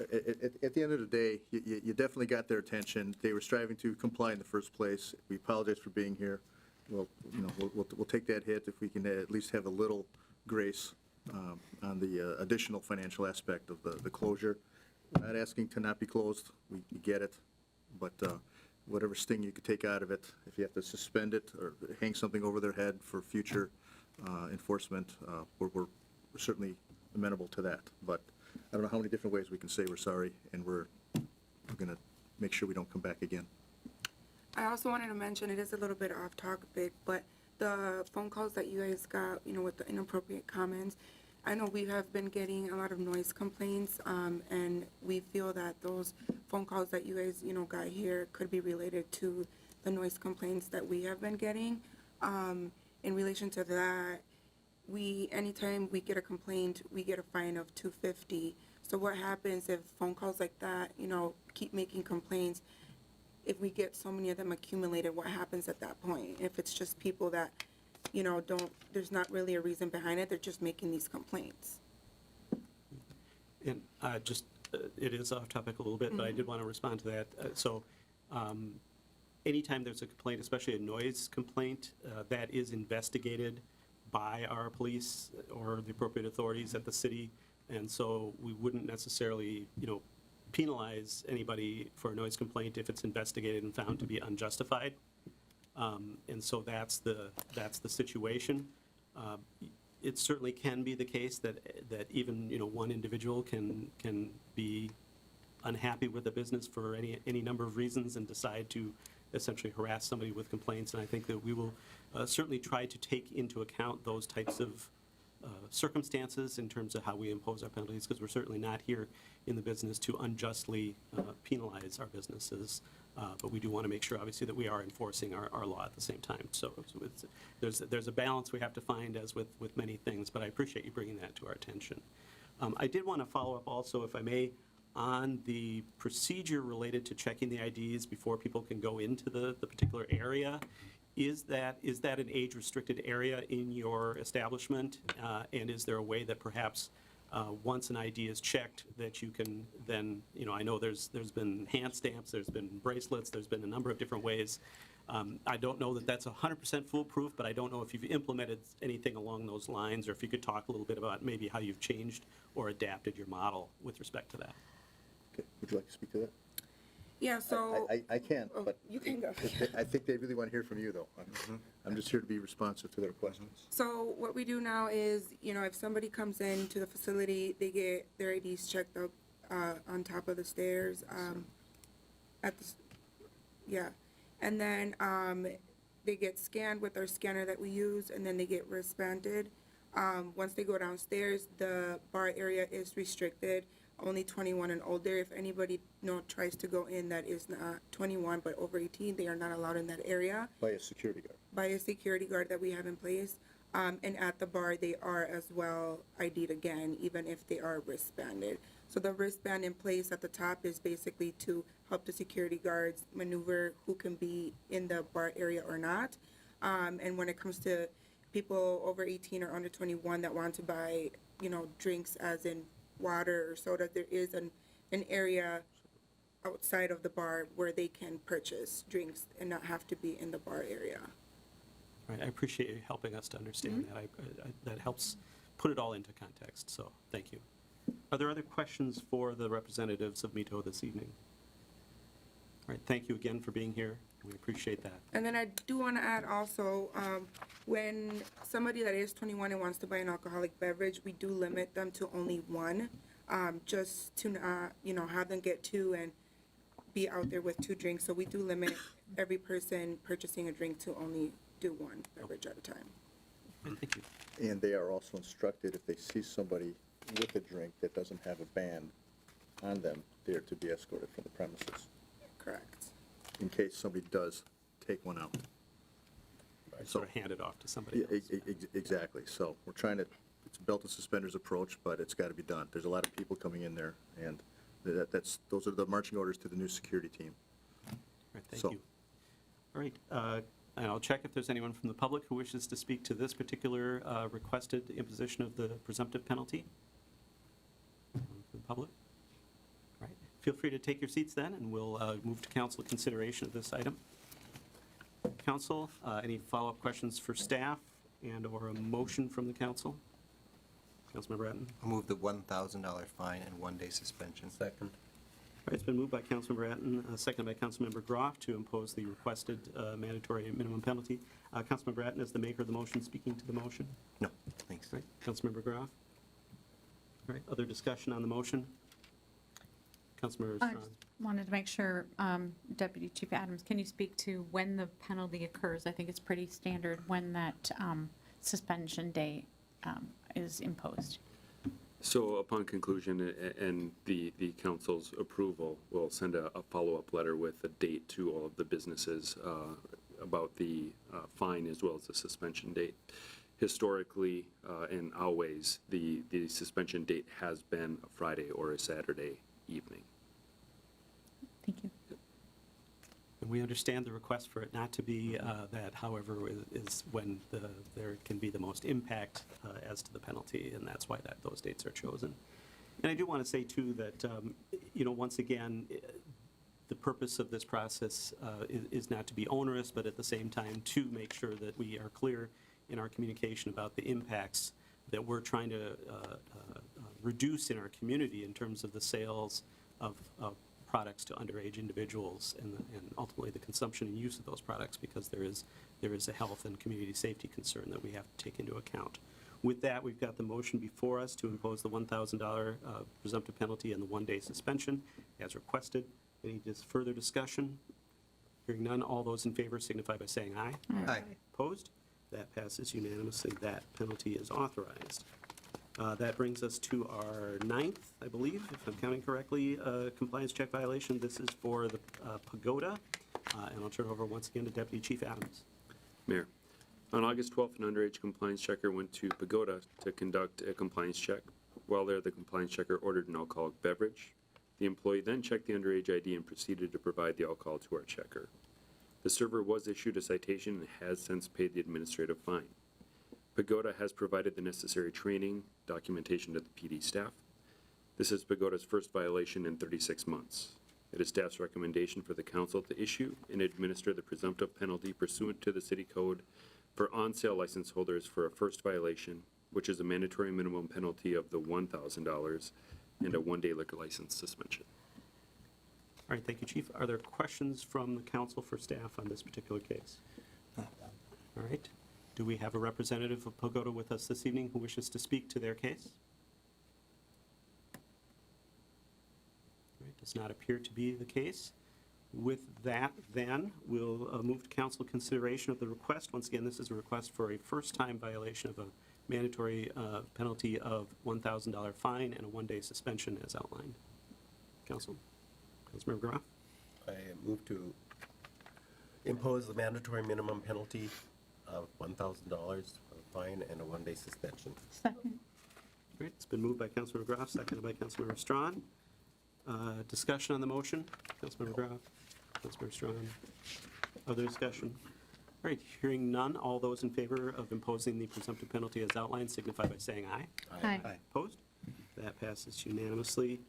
at the end of the day, you definitely got their attention. They were striving to comply in the first place. We apologize for being here. Well, we'll take that hit if we can at least have a little grace on the additional financial aspect of the closure. We're not asking to not be closed. We get it. But whatever sting you could take out of it, if you have to suspend it or hang something over their head for future enforcement, we're certainly amenable to that. But I don't know how many different ways we can say we're sorry, and we're going to make sure we don't come back again. I also wanted to mention, it is a little bit off topic, but the phone calls that you guys got, with the inappropriate comments, I know we have been getting a lot of noise complaints, and we feel that those phone calls that you guys, got here could be related to the noise complaints that we have been getting. In relation to that, anytime we get a complaint, we get a fine of $250. So what happens if phone calls like that, keep making complaints? If we get so many of them accumulated, what happens at that point? If it's just people that, there's not really a reason behind it, they're just making these complaints. And it is off topic a little bit, but I did want to respond to that. Anytime there's a complaint, especially a noise complaint, that is investigated by our police or the appropriate authorities at the city. And so we wouldn't necessarily, penalize anybody for a noise complaint if it's investigated and found to be unjustified. And so that's the situation. It certainly can be the case that even, one individual can be unhappy with the business for any number of reasons and decide to essentially harass somebody with complaints. And I think that we will certainly try to take into account those types of circumstances in terms of how we impose our penalties, because we're certainly not here in the business to unjustly penalize our businesses. But we do want to make sure, obviously, that we are enforcing our law at the same time. So there's a balance we have to find, as with many things, but I appreciate you bringing that to our attention. I did want to follow up also, if I may, on the procedure related to checking the IDs before people can go into the particular area. Is that an age-restricted area in your establishment? And is there a way that perhaps once an ID is checked that you can then, I know there's been hand stamps, there's been bracelets, there's been a number of different ways. I don't know that that's 100% foolproof, but I don't know if you've implemented anything along those lines, or if you could talk a little bit about maybe how you've changed or adapted your model with respect to that. Okay, would you like to speak to that? Yeah, so. I can, but. You can go. I think they really want to hear from you, though. I'm just here to be responsive to their questions. So what we do now is, if somebody comes into the facility, they get their IDs checked up on top of the stairs, and then they get scanned with our scanner that we use, and then they get wristbanded. Once they go downstairs, the bar area is restricted, only 21 and older. If anybody tries to go in that is not 21 but over 18, they are not allowed in that area. By a security guard. By a security guard that we have in place. And at the bar, they are as well ID'd again, even if they are wristbanded. So the wristband in place at the top is basically to help the security guards maneuver who can be in the bar area or not. And when it comes to people over 18 or under 21 that want to buy, drinks as in water or soda, there is an area outside of the bar where they can purchase drinks and not have to be in the bar area. All right, I appreciate you helping us to understand that. That helps put it all into context, so thank you. Are there other questions for the representatives of Mito this evening? All right, thank you again for being here. We appreciate that. And then I do want to add also, when somebody that is 21 and wants to buy an alcoholic beverage, we do limit them to only one, just to not, have them get two and be out there with two drinks. So we do limit every person purchasing a drink to only do one beverage at a time. Thank you. And they are also instructed, if they see somebody with a drink that doesn't have a band on them, they are to be escorted from the premises, Correct. in case somebody does take one out. Sort of hand it off to somebody else. Exactly. So we're trying to, it's a belt and suspenders approach, but it's got to be done. There's a lot of people coming in there, and those are the marching orders to the new security team. All right, thank So- you. All right, and I'll check if there's anyone from the public who wishes to speak to this particular requested imposition of the presumptive penalty. From the public? All right, feel free to take your seats then, and we'll move to council consideration of this item. Council, any follow-up questions for staff and/or a motion from the council? Councilmember Bratton? I'll move the $1,000 fine and one-day suspension. Second. All right, it's been moved by Councilmember Bratton, seconded by Councilmember Groff to impose the requested mandatory minimum penalty. Councilmember Bratton, is the maker of the motion speaking to the motion? No, thanks. All right, Councilmember Groff? All right, other discussion on the motion? Councilmember I Strawn? just wanted to make sure, Deputy Chief Adams, can you speak to when the penalty occurs? I think it's pretty standard when that suspension day is imposed. So upon conclusion and the council's approval, we'll send a follow-up letter with a date to all of the businesses about the fine as well as the suspension date. Historically, and always, the suspension date has been a Friday or a Saturday evening. Thank you. And we understand the request for it not to be that, however, is when there can be the most impact as to the penalty, and that's why those dates are chosen. And I do want to say, too, that, once again, the purpose of this process is not to be onerous, but at the same time to make sure that we are clear in our communication about the impacts that we're trying to reduce in our community in terms of the sales of products to underage individuals and ultimately the consumption and use of those products, because there is a health and community safety concern that we have to take into account. With that, we've got the motion before us to impose the $1,000 presumptive penalty and the one-day suspension as requested. Any further discussion? Hearing none, all those in favor signify by saying aye. Aye. Opposed? That passes unanimously. That penalty is authorized. That brings us to our ninth, I believe, if I'm counting correctly, compliance check violation. This is for the Pagoda, and I'll turn it over once again to Deputy Chief Adams. Mayor, on August 12th, an underage compliance checker went to Pagoda to conduct a compliance check. While there, the compliance checker ordered an alcoholic beverage. The employee then checked the underage ID and proceeded to provide the alcohol to our checker. The server was issued a citation and has since paid the administrative fine. Pagoda has provided the necessary training, documentation to the PD staff. This is Pagoda's first violation in 36 months. It is staff's recommendation for the council to issue and administer the presumptive penalty pursuant to the city code for on-sale license holders for a first violation, which is a mandatory minimum penalty of the $1,000 and a one-day liquor license suspension. All right, thank you, Chief. Are there questions from the council for staff on this particular case? All right. Do we have a representative of Pagoda with us this evening who wishes to speak to their case? All right, does not appear to be the case. With that, then, we'll move to council consideration of the request. Once again, this is a request for a first-time violation of a mandatory penalty of $1,000 fine and a one-day suspension as outlined. Councilmember Groff? I move to impose the mandatory minimum penalty of $1,000 fine and a one-day suspension. Second. Great, it's been moved by Councilmember Groff, seconded by Councilmember Strawn. Discussion on the motion? Councilmember Groff, Councilmember Strawn. Other discussion? All right, hearing none, all those in favor of imposing the presumptive penalty as outlined signify by saying aye. Aye. Opposed? That passes unanimously.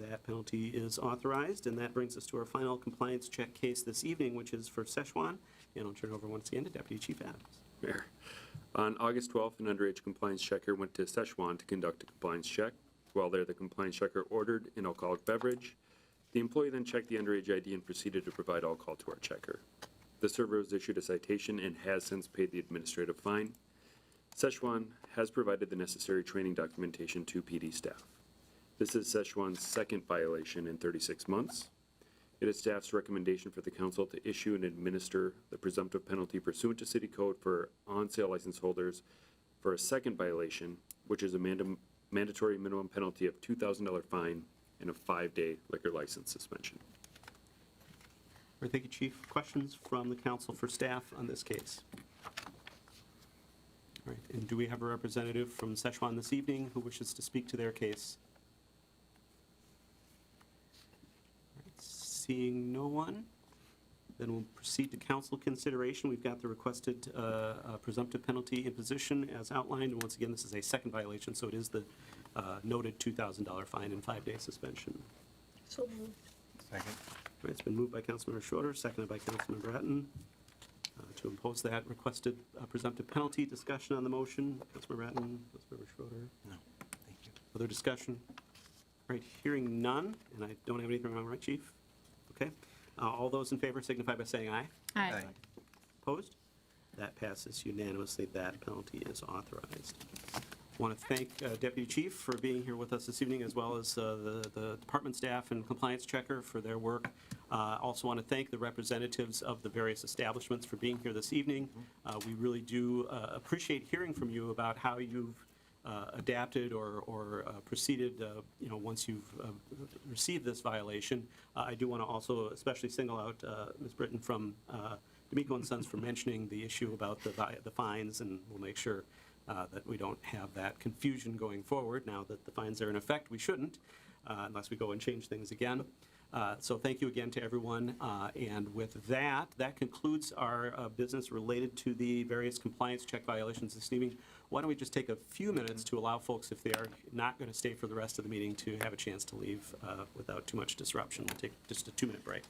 That penalty is authorized, and that brings us to our final compliance check case this evening, which is for Szechuan. And I'll turn it over once again to Deputy Chief Adams. Mayor. On August 12th, an underage compliance checker went to Szechuan to conduct a compliance check. While there, the compliance checker ordered an alcoholic beverage. The employee then checked the underage ID and proceeded to provide alcohol to our checker. The server was issued a citation and has since paid the administrative fine. Szechuan has provided the necessary training documentation to PD staff. This is Szechuan's second violation in 36 months. It is staff's recommendation for the council to issue and administer the presumptive penalty pursuant to city code for on-sale license holders for a second violation, which is a mandatory minimum penalty of $2,000 fine and a 5-day liquor license suspension. All right, thank you, Chief. Questions from the council for staff on this case? All right, and do we have a representative from Szechuan this evening who wishes to speak to their case? All right, seeing no one, then we'll proceed to council consideration. We've got the requested presumptive penalty imposition as outlined. And once again, this is a second violation, so it is the noted $2,000 fine and 5-day suspension. So moved. Second. All right, it's been moved by Councilmember Schroeder, seconded by Councilmember Hatton, to impose that requested presumptive penalty. Discussion on the motion. Councilmember Hatton, Councilmember Schroeder. No, thank you. Other discussion? All right, hearing none, and I don't have anything wrong, right, Chief? Okay. All those in favor signify by saying aye. Aye. Opposed? That passes unanimously. That penalty is authorized. I want to thank Deputy Chief for being here with us this evening, as well as the department staff and compliance checker for their work. Also want to thank the representatives of the various establishments for being here this evening. We really do appreciate hearing from you about how you've adapted or proceeded, once you've received this violation. I do want to also especially single out Ms. Britton from D'Amico and Sons for mentioning the issue about the fines, and we'll make sure that we don't have that confusion going forward. Now that the fines are in effect, we shouldn't, unless we go and change things again. So thank you again to everyone. And with that, that concludes our business related to the various compliance check violations this evening. Why don't we just take a few minutes to allow folks, if they are not going to stay for the rest of the meeting, to have a chance to leave without too much disruption. We'll take just a 2-minute break.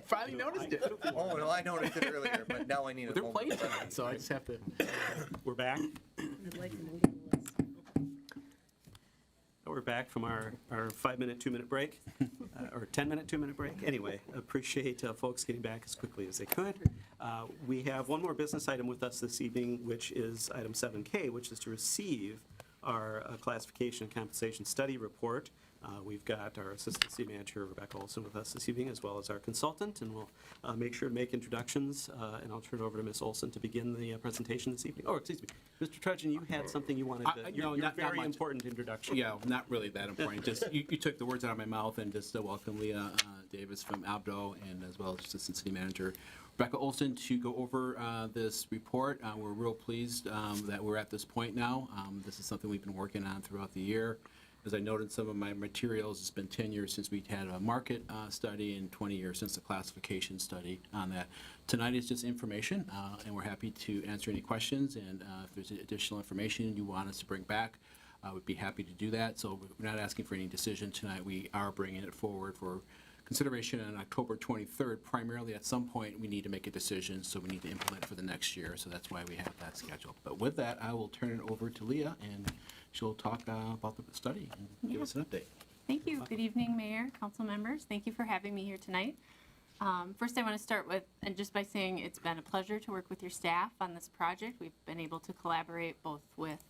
finally noticed it. Oh, no, I noticed it earlier, but now I need a They're moment. playing tonight, so I just have to. We're back. I'd like an illegal list. We're back from our 5-minute, 2-minute break, or 10-minute, 2-minute break. Anyway, appreciate folks getting back as quickly as they could. We have one more business item with us this evening, which is item 7K, which is to receive our classification and compensation study report. We've got our Assistant City Manager, Rebecca Olson, with us this evening, as well as our consultant, and we'll make sure to make introductions, and I'll turn it over to Ms. Olson to begin the presentation this evening. Oh, excuse me. Mr. Trudgeon, you had something you wanted to, your not very much. important introduction. Yeah, not really that important. Just you took the words out of my mouth, and just to welcome Leah Davis from Abdo, and as well as Assistant City Manager Rebecca Olson to go over this report. We're real pleased that we're at this point now. This is something we've been working on throughout the year. As I noted in some of my materials, it's been 10 years since we had a market study and 20 years since the classification study on that. Tonight is just information, and we're happy to answer any questions, and if there's additional information you want us to bring back, we'd be happy to do that. So we're not asking for any decision tonight. We are bringing it forward for consideration on October 23rd. Primarily, at some point, we need to make a decision, so we need to implement it for the next year, so that's why we have that scheduled. But with that, I will turn it over to Leah, and she'll talk about the study and give us an update. Thank you. Good evening, Mayor, council members. Thank you for having me here tonight. First, I want to start with, and just by saying it's been a pleasure to work with your staff on this project. We've been able to collaborate both with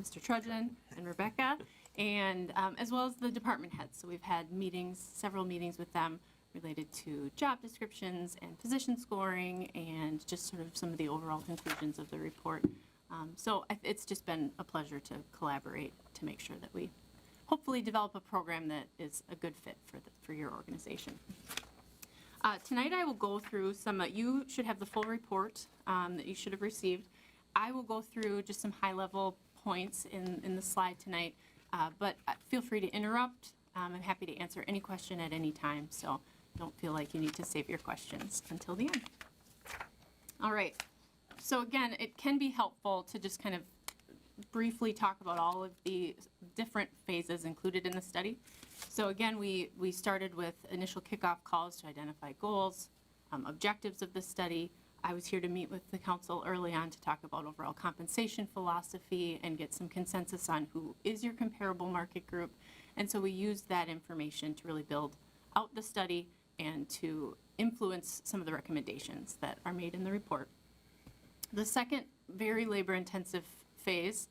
Mr. Trudgeon and Rebecca, and as well as the department heads. So we've had meetings, several meetings with them related to job descriptions and position scoring, and just sort of some of the overall conclusions of the report. It's just been a pleasure to collaborate to make sure that we hopefully develop a program that is a good fit for your organization. Tonight I will go through you should have the full report that you should have received. I will go through just some high-level points in the slide tonight, but feel free to interrupt. I'm happy to answer any question at any time, so don't feel like you need to save your questions until the end. All right. So again, it can be helpful to just kind of briefly talk about all of the different phases included in the study. So again, we started with initial kickoff calls to identify goals, objectives of the study. I was here to meet with the council early on to talk about overall compensation philosophy and get some consensus on who is your comparable market group. And so we used that information to really build out the study and to influence some of the recommendations that are made in the report. The second very labor-intensive phase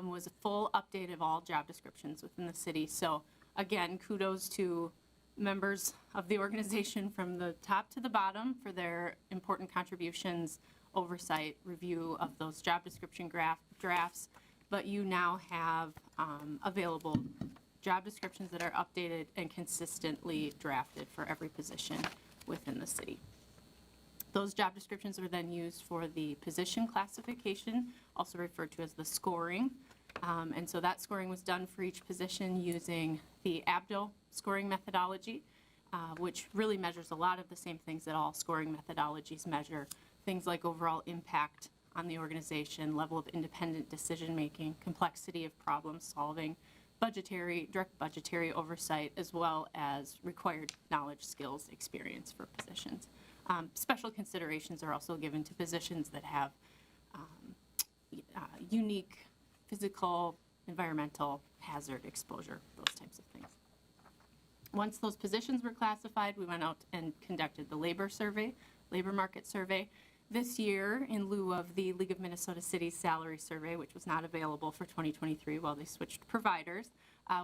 was a full update of all job descriptions within the city. So again, kudos to members of the organization from the top to the bottom for their important contributions, oversight, review of those job description drafts. But you now have available job descriptions that are updated and consistently drafted for every position within the city. Those job descriptions were then used for the position classification, also referred to as the scoring. And so that scoring was done for each position using the Abdo scoring methodology, which really measures a lot of the same things that all scoring methodologies measure. Things like overall impact on the organization, level of independent decision-making, complexity of problem solving, direct budgetary oversight, as well as required knowledge, skills, experience for positions. Special considerations are also given to positions that have unique physical, environmental, hazard exposure, those types of things. Once those positions were classified, we went out and conducted the labor market survey. This year, in lieu of the League of Minnesota Cities salary survey, which was not available for 2023 while they switched providers,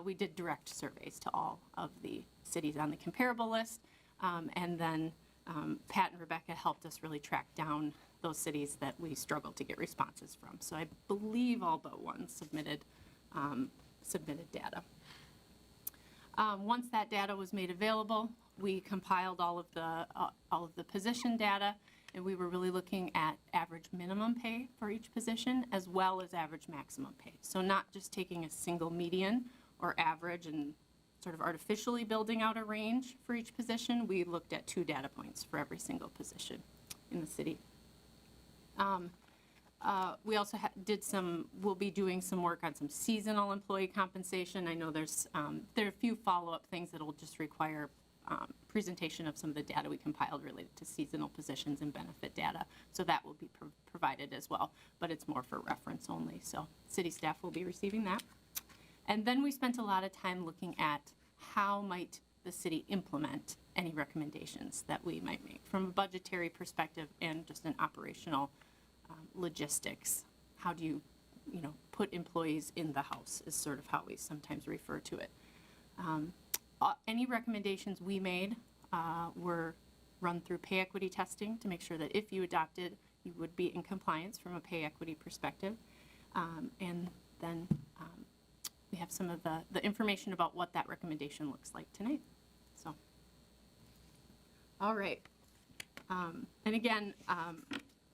we did direct surveys to all of the cities on the comparable list, and then Pat and Rebecca helped us really track down those cities that we struggled to get responses from. So I believe all but one submitted data. Once that data was made available, we compiled all of the position data, and we were really looking at average minimum pay for each position as well as average maximum pay. So not just taking a single median or average and sort of artificially building out a range for each position. We looked at 2 data points for every single position in the city. We also we'll be doing some work on some seasonal employee compensation. I know there are a few follow-up things that will just require presentation of some of the data we compiled related to seasonal positions and benefit data. So that will be provided as well, but it's more for reference only. So city staff will be receiving that. And then we spent a lot of time looking at how might the city implement any recommendations that we might make from a budgetary perspective and just an operational logistics. How do you put employees in the house is sort of how we sometimes refer to it. Any recommendations we made were run through pay equity testing to make sure that if you adopted, you would be in compliance from a pay equity perspective. And then we have some of the information about what that recommendation looks like tonight. So, all right. And again,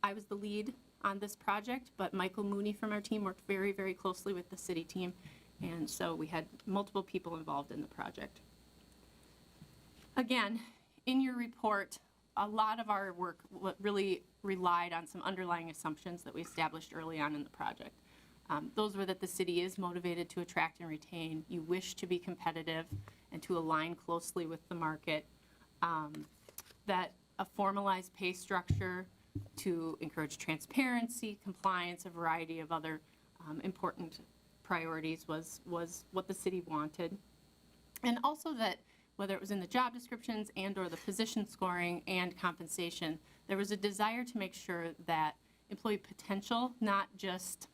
I was the lead on this project, but Michael Mooney from our team worked very, very closely with the city team. And so we had multiple people involved in the project. Again, in your report, a lot of our work really relied on some underlying assumptions that we established early on in the project. Those were that the city is motivated to attract and retain, you wish to be competitive and to align closely with the market, that a formalized pay structure to encourage transparency, compliance, a variety of other important priorities was what the city wanted. And also that whether it was in the job descriptions and or the position scoring and compensation, there was a desire to make sure that employee potential, not just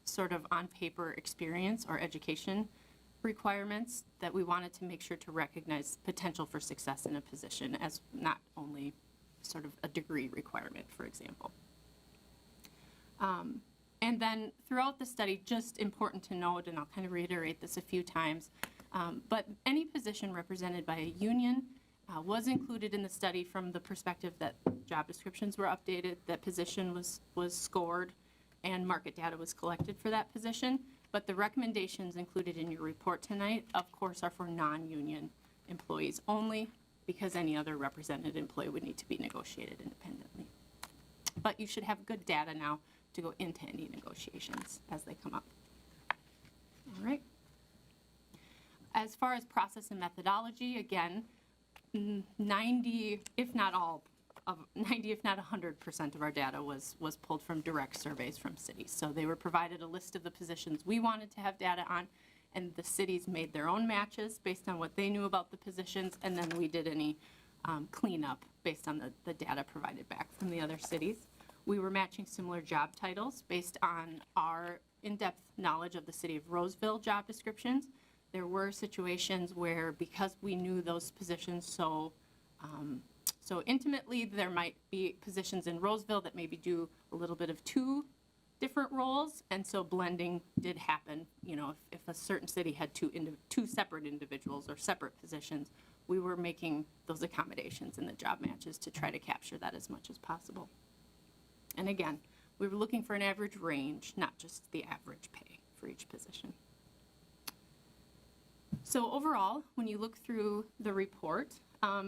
sort of on paper experience or education requirements, that we wanted to make sure to recognize potential for success in a position as not only sort of a degree requirement, for example. And then throughout the study, just important to note, and I'll kind of reiterate this a few times, but any position represented by a union was included in the study from the perspective that job descriptions were updated, that position was scored, and market data was collected for that position. But the recommendations included in your report tonight, of course, are for non-union employees only, because any other represented employee would need to be negotiated independently. But you should have good data now to go into any negotiations as they come up. All right. As far as process and methodology, again, 90, if not 100% of our data was pulled from direct surveys from cities. So they were provided a list of the positions we wanted to have data on, and the cities made their own matches based on what they knew about the positions, and then we did any cleanup based on the data provided back from the other cities. We were matching similar job titles based on our in-depth knowledge of the city of Roseville job descriptions. There were situations where, because we knew those positions so intimately, there might be positions in Roseville that maybe do a little bit of two different roles, and so blending did happen. If a certain city had two separate individuals or separate positions, we were making those accommodations in the job matches to try to capture that as much as possible. And again, we were looking for an average range, not just the average pay for each position. So overall, when you look through the report,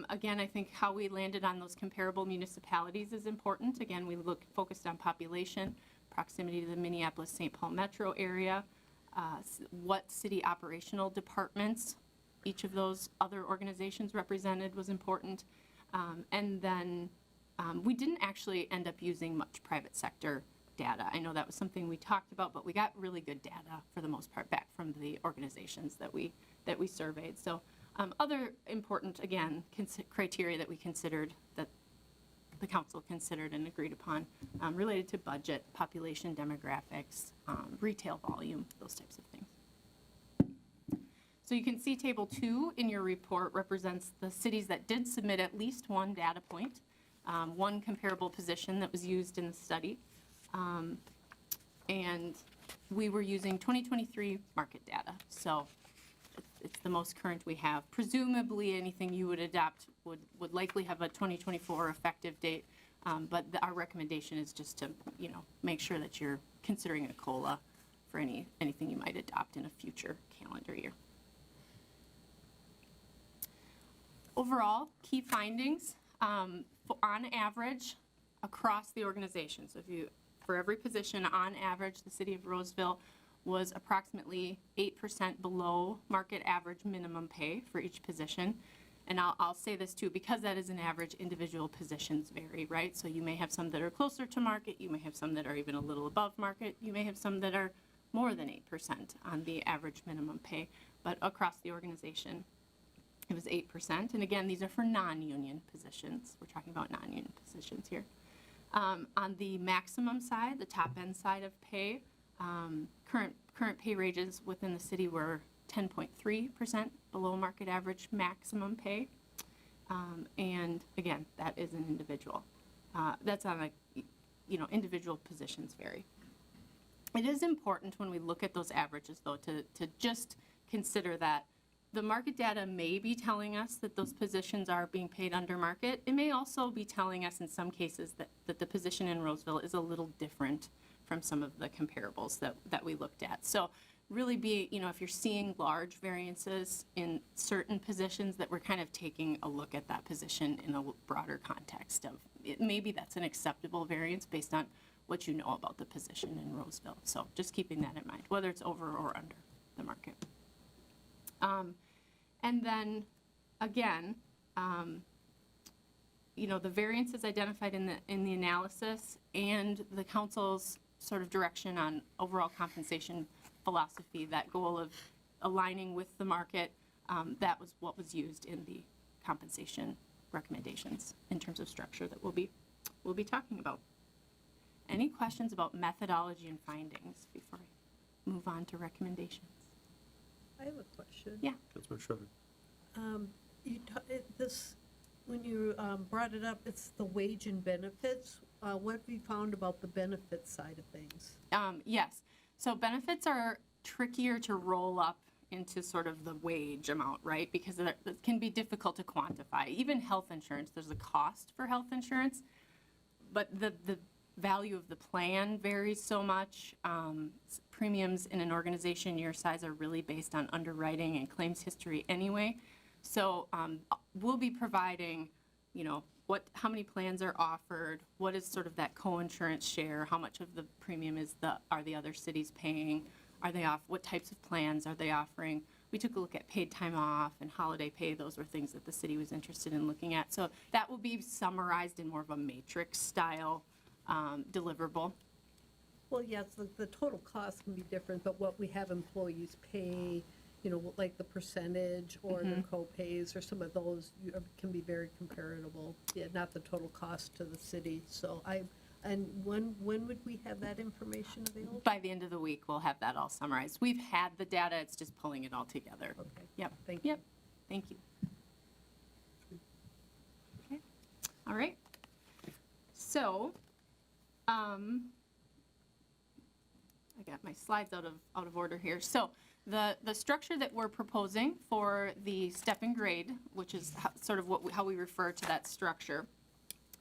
again, I think how we landed on those comparable municipalities is important. Again, we focused on population, proximity to the Minneapolis-St. Paul metro area, what city operational departments each of those other organizations represented was important. And then we didn't actually end up using much private sector data. I know that was something we talked about, but we got really good data for the most part back from the organizations that we surveyed. So other important, again, criteria that we considered, that the council considered and agreed upon, related to budget, population demographics, retail volume, those types of things. So you can see Table 2 in your report represents the cities that did submit at least one data point, one comparable position that was used in the study. And we were using 2023 market data. So it's the most current we have. Presumably anything you would adopt would likely have a 2024 effective date, but our recommendation is just to make sure that you're considering a COLA for anything you might adopt in a future calendar year. Overall, key findings, on average across the organization. So for every position, on average, the city of Roseville was approximately 8% below market average minimum pay for each position. And I'll say this too, because that is an average, individual positions vary, right? So you may have some that are closer to market, you may have some that are even a little above market, you may have some that are more than 8% on the average minimum pay, but across the organization, it was 8%. And again, these are for non-union positions. We're talking about non-union positions here. On the maximum side, the top end side of pay, current pay ranges within the city were 10.3% below market average maximum pay. And again, that is an individual. That's on individual positions vary. It is important when we look at those averages, though, to just consider that the market data may be telling us that those positions are being paid under market. It may also be telling us in some cases that the position in Roseville is a little different from some of the comparables that we looked at. So really if you're seeing large variances in certain positions, that we're kind of taking a look at that position in a broader context of maybe that's an acceptable variance based on what you know about the position in Roseville. So just keeping that in mind, whether it's over or under the market. And then again, the variances identified in the analysis and the council's sort of direction on overall compensation philosophy, that goal of aligning with the market, that was what was used in the compensation recommendations in terms of structure that we'll be talking about. Any questions about methodology and findings before I move on to recommendations? I have a question. Yeah. Councilmember Schroeder. When you brought it up, it's the wage and benefits. What have you found about the benefits side of things? Yes. So benefits are trickier to roll up into sort of the wage amount, right? Because it can be difficult to quantify. Even health insurance, there's a cost for health insurance, but the value of the plan varies so much. Premiums in an organization your size are really based on underwriting and claims history anyway. So we'll be providing, how many plans are offered, what is sort of that co-insurance share, how much of the premium are the other cities paying, what types of plans are they offering. We took a look at paid time off and holiday pay. Those were things that the city was interested in looking at. So that will be summarized in more of a matrix style deliverable. Well, yes, the total cost can be different, but what we have employees pay, like the percentage or the co-pays or some of those can be very comparable. Yeah, not the total cost to the city. So when would we have that information available? By the end of the week, we'll have that all summarized. We've had the data, it's just pulling it all together. Okay. Yep. Thank you. Yep. Thank you. Okay. All right. So, I got my slides out of order here. So the structure that we're proposing for the step and grade, which is sort of how we refer to that structure,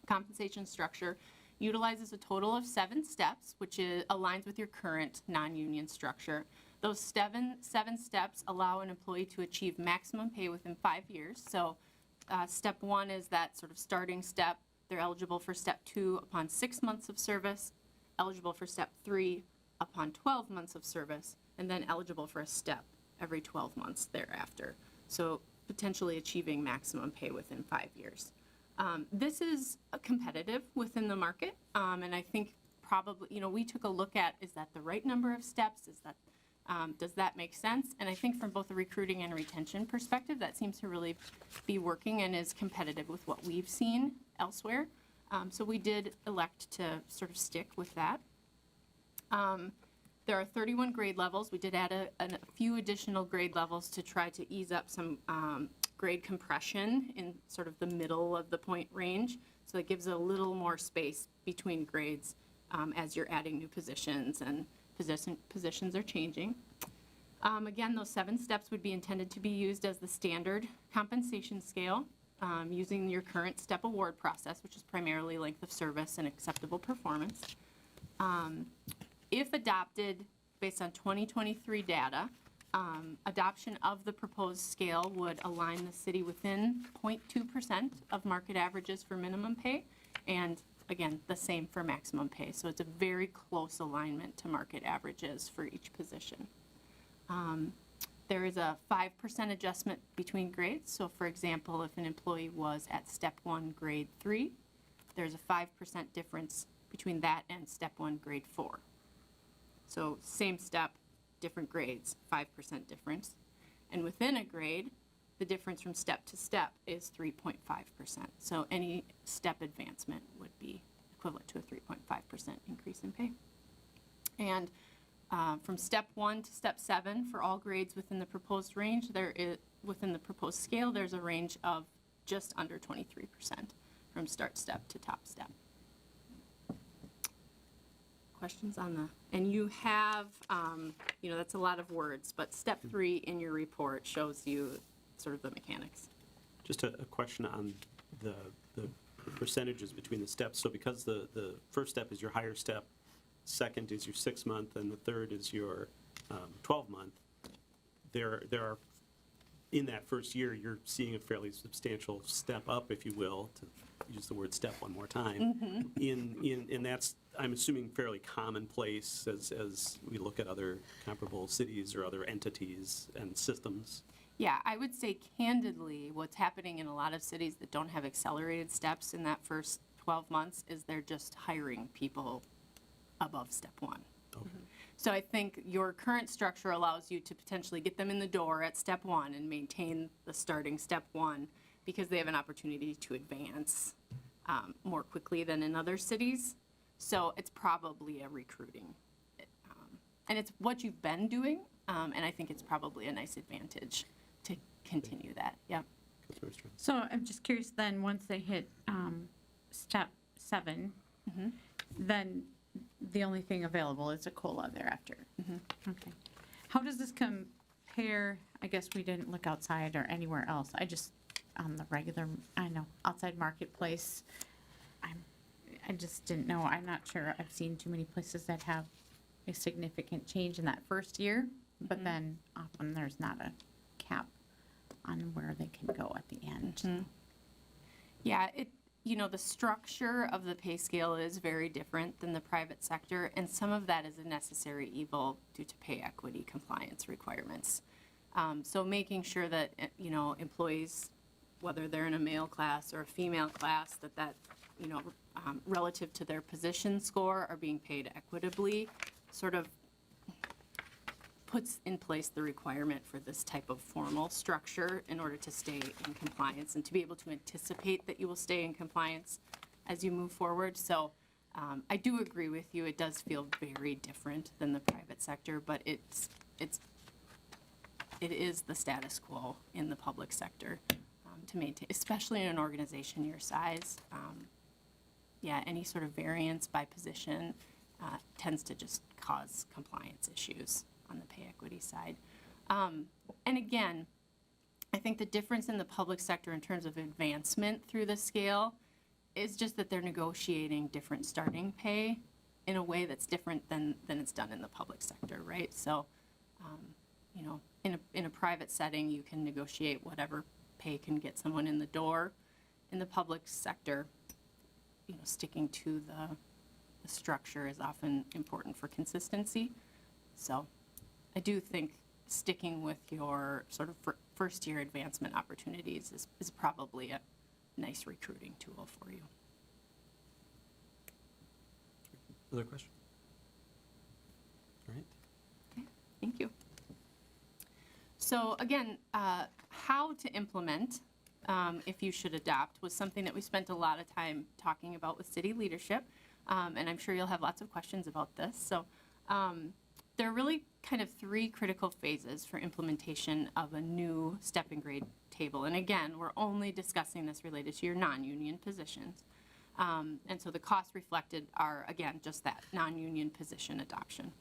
compensation structure, utilizes a total of 7 steps, which aligns with your current non-union structure. Those seven steps allow an employee to achieve maximum pay within 5 years. So step 1 is that sort of starting step. They're eligible for step 2 upon 6 months of service, eligible for step 3 upon 12 months of service, and then eligible for a step every 12 months thereafter. So potentially achieving maximum pay within 5 years. This is competitive within the market, and I think probably, we took a look at, is that the right number of steps? Does that make sense? And I think from both a recruiting and retention perspective, that seems to really be working and is competitive with what we've seen elsewhere. So we did elect to sort of stick with that. There are 31 grade levels. We did add a few additional grade levels to try to ease up some grade compression in sort of the middle of the point range. So it gives a little more space between grades as you're adding new positions and positions are changing. Again, those 7 steps would be intended to be used as the standard compensation scale using your current step award process, which is primarily length of service and acceptable performance. If adopted based on 2023 data, adoption of the proposed scale would align the city within 0.2% of market averages for minimum pay, and again, the same for maximum pay. So it's a very close alignment to market averages for each position. There is a 5% adjustment between grades. So for example, if an employee was at step 1, grade 3, there's a 5% difference between that and step 1, grade 4. So same step, different grades, 5% difference. And within a grade, the difference from step to step is 3.5%. So any step advancement would be equivalent to a 3.5% increase in pay. And from step 1 to step 7, for all grades within the proposed range, within the proposed scale, there's a range of just under 23% from start step to top step. Questions on the, and you have, that's a lot of words, but step 3 in your report shows you sort of the mechanics. Just a question on the percentages between the steps. So because the first step is your higher step, second is your 6-month, and the third is your 12-month, there are, in that first year, you're seeing a fairly substantial step up, if you will, to use the word step one more time. And that's, I'm assuming, fairly commonplace as we look at other comparable cities or other entities and systems. Yeah, I would say candidly, what's happening in a lot of cities that don't have accelerated steps in that first 12 months is they're just hiring people above step 1. Okay. So I think your current structure allows you to potentially get them in the door at step 1 and maintain the starting step 1 because they have an opportunity to advance more quickly than in other cities. So it's probably a recruiting. And it's what you've been doing, and I think it's probably a nice advantage to continue that. Yep. So I'm just curious then, once they hit step 7, then the only thing available is a COLA thereafter. Okay. How does this compare? I guess we didn't look outside or anywhere else. I just, on the regular, outside marketplace, I just didn't know. I'm not sure I've seen too many places that have a significant change in that first year, but then often there's not a cap on where they can go at the end. Yeah, the structure of the pay scale is very different than the private sector, and some of that is a necessary evil due to pay equity compliance requirements. So making sure that, employees, whether they're in a male class or a female class, that relative to their position score are being paid equitably, sort of puts in place the requirement for this type of formal structure in order to stay in compliance and to be able to anticipate that you will stay in compliance as you move forward. So I do agree with you. It does feel very different than the private sector, but it is the status quo in the public sector to maintain, especially in an organization your size. Any sort of variance by position tends to just cause compliance issues on the pay equity side. And again, I think the difference in the public sector in terms of advancement through the scale is just that they're negotiating different starting pay in a way that's different than it's done in the public sector, right? So, in a private setting, you can negotiate whatever pay can get someone in the door. In the public sector, sticking to the structure is often important for consistency. So I do think sticking with your sort of first year advancement opportunities is probably a nice recruiting tool for you. Other question? All right. Okay, thank you. So again, how to implement, if you should adopt, was something that we spent a lot of time talking about with city leadership, and I'm sure you'll have lots of questions about this. So there are really kind of 3 critical phases for implementation of a new step and grade table. And again, we're only discussing this related to your non-union positions. And so the costs reflected are, again, just that non-union position adoption.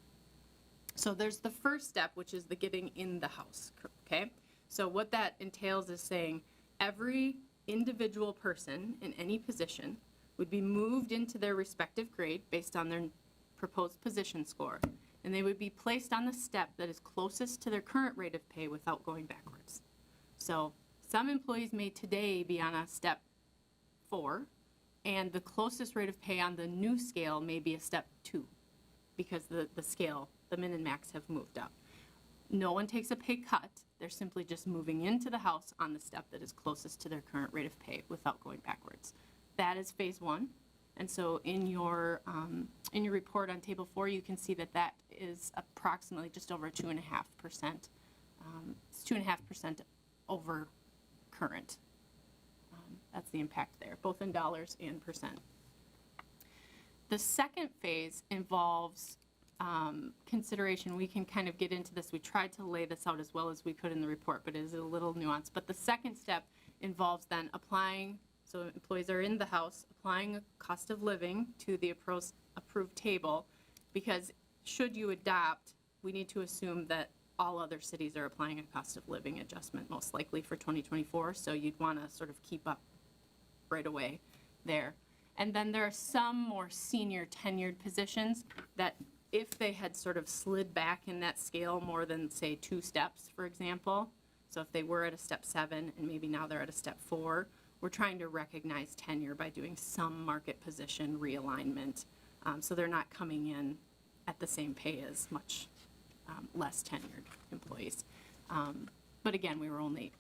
So there's the first step, which is the getting in the house, okay? So what that entails is saying every individual person in any position would be moved into their respective grade based on their proposed position score, and they would be placed on the step that is closest to their current rate of pay without going backwards. So some employees may today be on a step 4, and the closest rate of pay on the new scale may be a step 2 because the scale, the min and max, have moved up. No one takes a pay cut. They're simply just moving into the house on the step that is closest to their current rate of pay without going backwards. That is phase one. And so in your report on table 4, you can see that that is approximately just over 2.5%. It's 2.5% over current. That's the impact there, both in dollars and percent. The second phase involves consideration. We can kind of get into this. We tried to lay this out as well as we could in the report, but it is a little nuanced. But the second step involves then applying, so employees are in the house, applying a cost of living to the approved table, because should you adopt, we need to assume that all other cities are applying a cost of living adjustment, most likely for 2024, so you'd want to sort of keep up right away there. And then there are some more senior tenured positions that if they had sort of slid back in that scale more than, say, 2 steps, for example, so if they were at a step 7 and maybe now they're at a step 4, we're trying to recognize tenure by doing some market position realignment. So they're not coming in at the same pay as much less tenured employees. But again, we were only,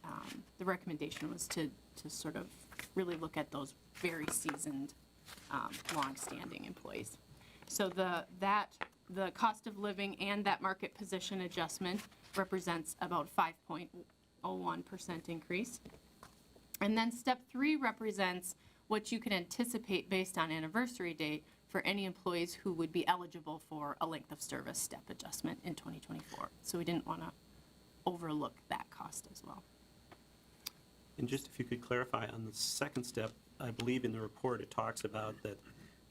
the recommendation was to sort of really look at those very seasoned, long-standing employees. So the cost of living and that market position adjustment represents about 5.01% increase. And then step 3 represents what you can anticipate based on anniversary date for any employees who would be eligible for a length of service step adjustment in 2024. So we didn't want to overlook that cost as well. And just if you could clarify on the second step, I believe in the report it talks about that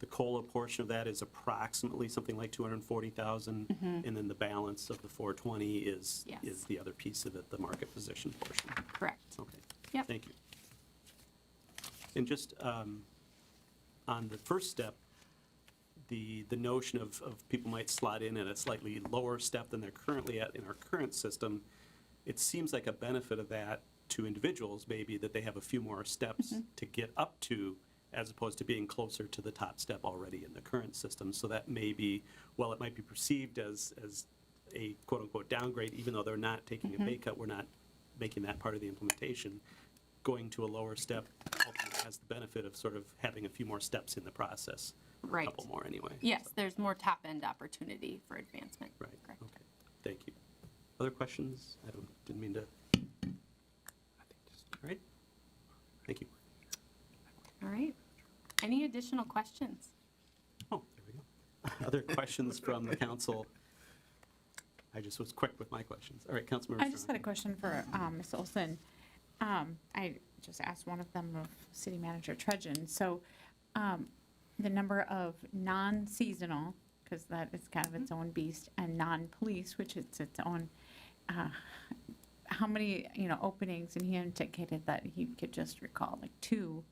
the COLA portion of that is approximately something like 240,000, and then the balance of the 420 is the other piece of it, the market position portion. Correct. Okay. Yep. Thank you. And just on the first step, the notion of people might slot in at a slightly lower step than they're currently at in our current system, it seems like a benefit of that to individuals maybe that they have a few more steps to get up to, as opposed to being closer to the top step already in the current system. So that may be, while it might be perceived as a quote-unquote downgrade, even though they're not taking a pay cut, we're not making that part of the implementation. Going to a lower step ultimately has the benefit of sort of having a few more steps in the process. Right. A couple more anyway. Yes, So, there's more top-end opportunity for advancement. right. Correct. Okay. Thank you. Other questions? Didn't mean to. All right. Thank you. All right. Any additional questions? Oh, there we go. Other questions from the council? I just was quick with my questions. All right, Councilmember. I just had a question for Ms. Olson. I just asked one of them of City Manager Trudgeon. So the number of non-seasonal, because that is kind of its own beast, and non-police, which is its own, how many, openings, and he indicated that he could just recall like 2.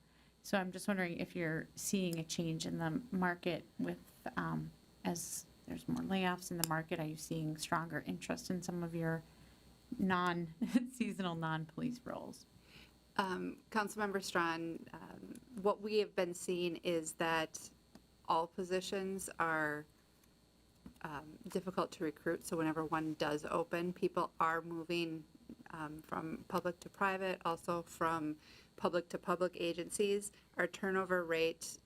So I'm just wondering if you're seeing a change in the market with, as there's more layoffs in the market, are you seeing stronger interest in some of your non-seasonal, non-police roles? Councilmember Strawn, what we have been seeing is that all positions are difficult to recruit. So whenever one does open, people are moving from public to private, also from public to public agencies. Our turnover rate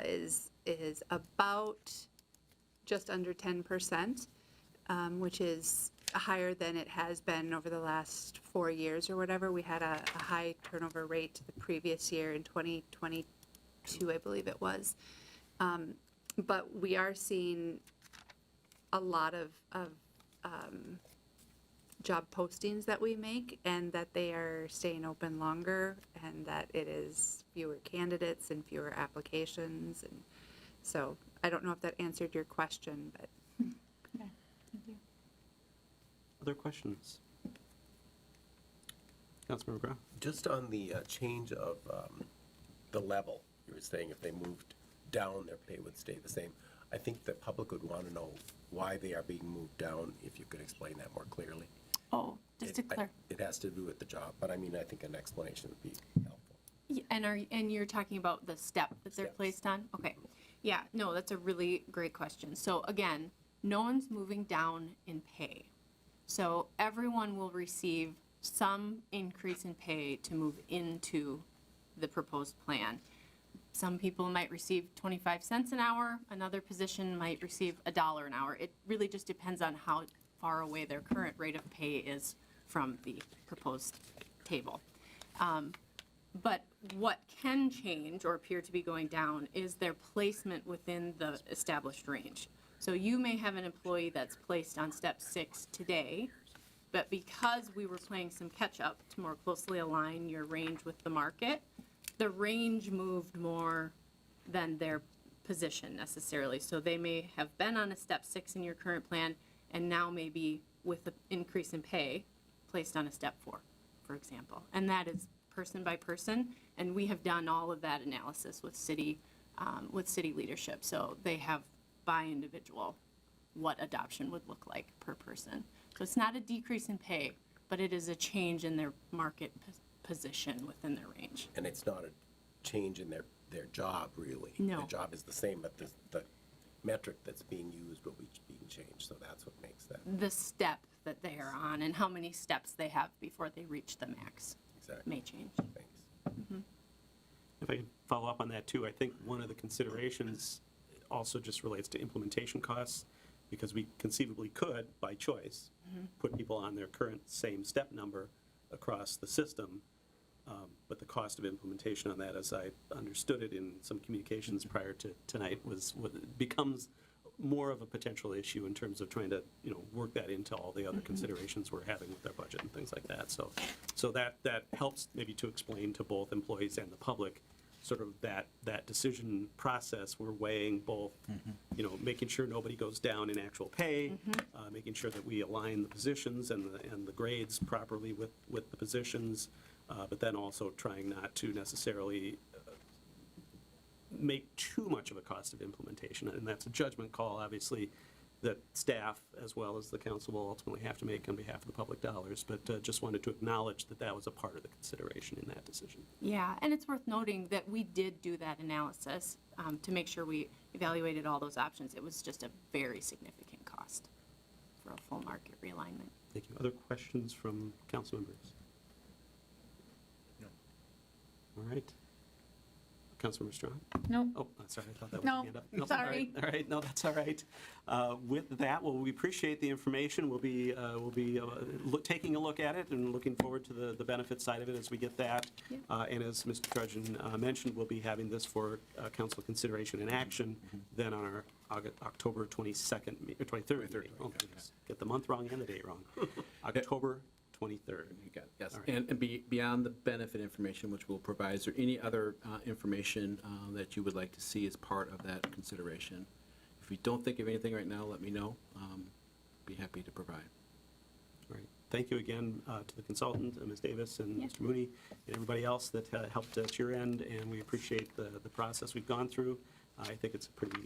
is about just under 10%, which is higher than it has been over the last 4 years or whatever. We had a high turnover rate the previous year in 2022, I believe it was. But we are seeing a lot of job postings that we make, and that they are staying open longer, and that it is fewer candidates and fewer applications. And so I don't know if that answered your question, but. Okay, thank you. Other questions? Councilmember Grau? Just on the change of the level, you were saying if they moved down, their pay would stay the same. I think the public would want to know why they are being moved down, if you could explain that more clearly. Oh, just to clarify. It has to do with the job, but I mean, I think an explanation would be helpful. And you're talking about the step that they're placed on? Okay. Yeah, no, that's a really great question. So again, no one's moving down in pay. So everyone will receive some increase in pay to move into the proposed plan. Some people might receive 25 cents an hour, another position might receive $1 an hour. It really just depends on how far away their current rate of pay is from the proposed table. But what can change or appear to be going down is their placement within the established range. So you may have an employee that's placed on step 6 today, but because we were playing some catch-up to more closely align your range with the market, the range moved more than their position necessarily. So they may have been on a step 6 in your current plan, and now maybe with an increase in pay, placed on a step 4, for example. And that is person by person, and we have done all of that analysis with city leadership. So they have by individual what adoption would look like per person. So it's not a decrease in pay, but it is a change in their market position within their range. And it's not a change in their job, really. No. Their job is the same, but the metric that's being used will be being changed, so that's what makes that. The step that they are on and how many steps they have before they reach the max may change. Thanks. If I can follow up on that too, I think one of the considerations also just relates to implementation costs, because we conceivably could, by choice, put people on their current same step number across the system. But the cost of implementation on that, as I understood it in some communications prior to tonight, becomes more of a potential issue in terms of trying to, work that into all the other considerations we're having with our budget and things like that. So that helps maybe to explain to both employees and the public sort of that decision process. We're weighing both, making sure nobody goes down in actual pay, making sure that we align the positions and the grades properly with the positions, but then also trying not to necessarily make too much of a cost of implementation. And that's a judgment call, obviously, that staff as well as the council will ultimately have to make on behalf of the public dollars. But just wanted to acknowledge that that was a part of the consideration in that decision. Yeah, and it's worth noting that we did do that analysis to make sure we evaluated all those options. It was just a very significant cost for a full market realignment. Thank you. Other questions from council members? No. All right. Councilmember Strong? Nope. Oh, sorry, I thought that was No, a hand up. sorry. All right, no, that's all right. With that, well, we appreciate the information. We'll be taking a look at it and looking forward to the benefit side of it as we get that. Yeah. And as Mr. Trudgeon mentioned, we'll be having this for council consideration and action then on our October 22nd, or 23rd meeting. Oh, goodness. Get the month wrong and the date wrong. October 23rd. You got it, yes. All right. And beyond the benefit information, which we'll provide, is there any other information that you would like to see as part of that consideration? If you don't think of anything right now, let me know. Be happy to provide. All right. Thank you again to the consultant, Ms. Davis and Yeah. Mr. Mooney, and everybody else that helped at your end, and we appreciate the process we've gone through. I think it's a pretty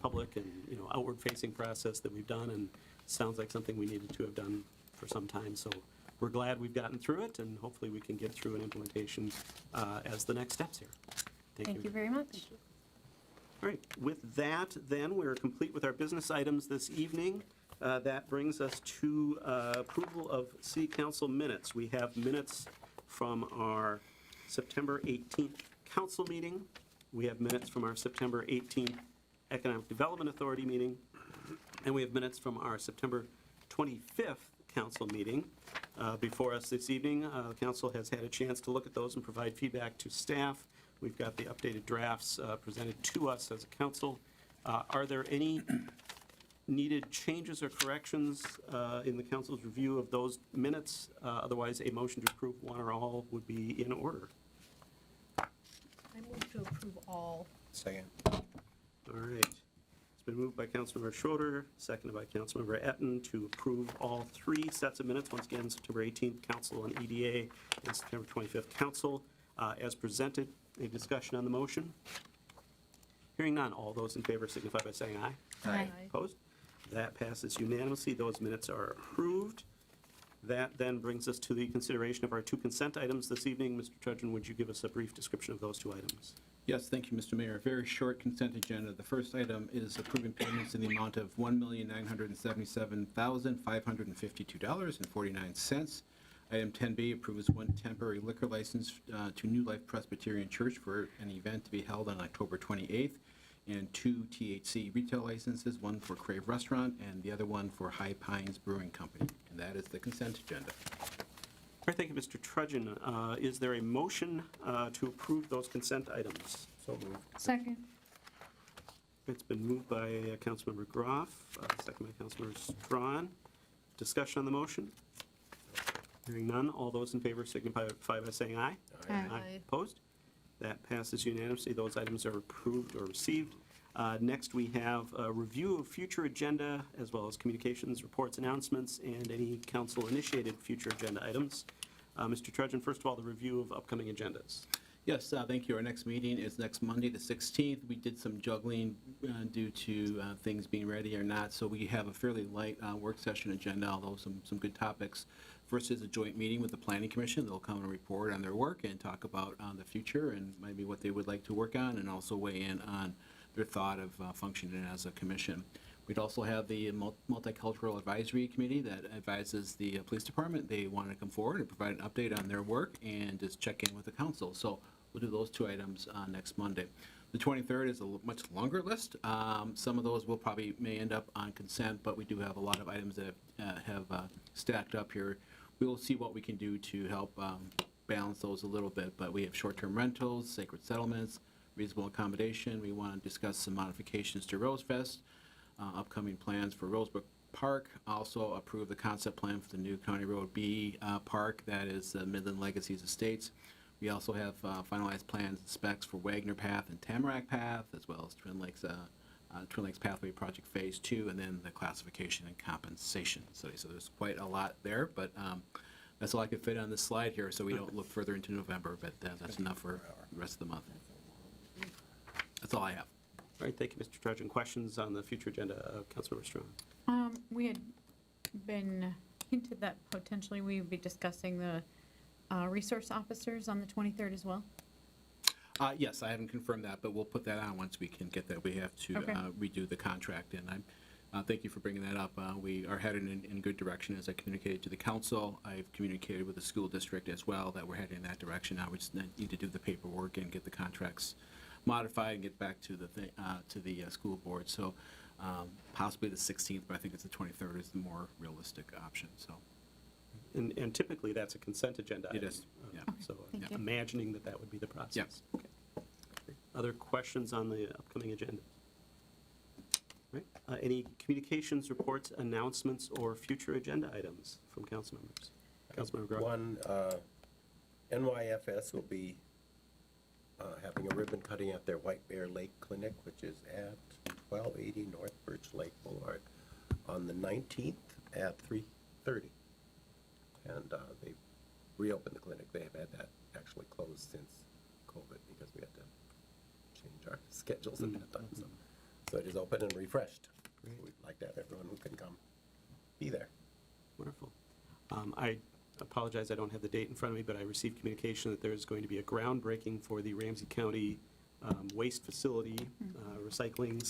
public and outward-facing process that we've done, and sounds like something we needed to have done for some time. So we're glad we've gotten through it, and hopefully we can get through an implementation as the next steps here. Thank you very much. All right, with that, then, we're complete with our business items this evening. That brings us to approval of city council minutes. We have minutes from our September 18th council meeting. We have minutes from our September 18th Economic Development Authority meeting. And we have minutes from our September 25th council meeting. Before us this evening, the council has had a chance to look at those and provide feedback to staff. We've got the updated drafts presented to us as a council. Are there any needed changes or corrections in the council's review of those minutes? Otherwise, a motion to approve one or all would be in order. I move to approve all. Second. All right. It's been moved by Councilmember Schroeder, seconded by Councilmember Etten to approve all three sets of minutes. Once again, September 18th council on EDA and September 25th council as presented. Any discussion on the motion? Hearing none. All those in favor signify by saying aye. Aye. Opposed? That passes unanimously. Those minutes are approved. That then brings us to the consideration of our two consent items this evening. Mr. Trudgeon, would you give us a brief description of those two items? Yes, thank you, Mr. Mayor. Very short consent agenda. The first item is approving payments in the amount of $1,977,552.49. Item 10B approves one temporary liquor license to New Life Presbyterian Church for an event to be held on October 28th, and two THC retail licenses, one for Crave Restaurant and the other one for High Pines Brewing Company. And that is the consent agenda. All right, thank you, Mr. Trudgeon. Is there a motion to approve those consent items? So moved. Second. It's been moved by Councilmember Groff, second by Councilmember Strawn. Discussion on the motion? Hearing none, all those in favor signify by saying aye. Aye. Opposed? That passes unanimously. Those items are approved or received. Next, we have a review of future agenda, as well as communications, reports, announcements, and any council-initiated future agenda items. Mr. Trudgeon, first of all, the review of upcoming agendas. Yes, thank you. Our next meeting is next Monday, the 16th. We did some juggling due to things being ready or not, so we have a fairly light work session agenda, although some good topics. First is a joint meeting with the Planning Commission. They'll come and report on their work and talk about the future and maybe what they would like to work on, and also weigh in on their thought of functioning as a commission. We'd also have the Multicultural Advisory Committee that advises the police department. They want to come forward and provide an update on their work and just check in with the council. So we'll do those two items next Monday. The 23rd is a much longer list. Some of those may end up on consent, but we do have a lot of items that have stacked up here. We will see what we can do to help balance those a little bit, but we have short-term rentals, sacred settlements, reasonable accommodation. We want to discuss some modifications to Rosefest, upcoming plans for Rosebrook Park, also approve the concept plan for the new County Road B park, that is Midland Legacies Estates. We also have finalized plans and specs for Wagner Path and Tamarack Path, as well as Twin Lakes Pathway Project Phase 2, and then the classification and compensation study. So there's quite a lot there, but that's all I could fit on this slide here, so we don't look further into November, but that's enough for the rest of the month. That's all I have. All right, thank you, Mr. Trudgeon. Questions on the future agenda, Councilmember Strawn? We had been hinted that potentially we would be discussing the resource officers on the 23rd as well. Yes, I haven't confirmed that, but we'll put that on once we can get that. We have to redo the contract, and thank you for bringing that up. We are headed in good direction, as I communicated to the council. I've communicated with the school district as well that we're heading in that direction. Now we just need to do the paperwork and get the contracts modified and get back to the school board. So possibly the 16th, but I think it's the 23rd is the more realistic option. So. And typically, that's a consent agenda item. It is, yeah. So Thank you. imagining that would be the process. Yes. Okay. Other questions on the upcoming agenda? Right. Any communications, reports, announcements, or future agenda items from council members? Councilmember Groff. One, NYFS will be having a ribbon cutting at their White Bear Lake Clinic, which is at 1280 North Birch Lake Boulevard, on the 19th at 3:30. And they reopened the clinic. They have had that actually closed since COVID because we had to change our schedules at that time. So it is open and refreshed. We'd like to have everyone who can come be there. Wonderful. I apologize, I don't have the date in front of me, but I received communication that there's going to be a groundbreaking for the Ramsey County waste facility, recycling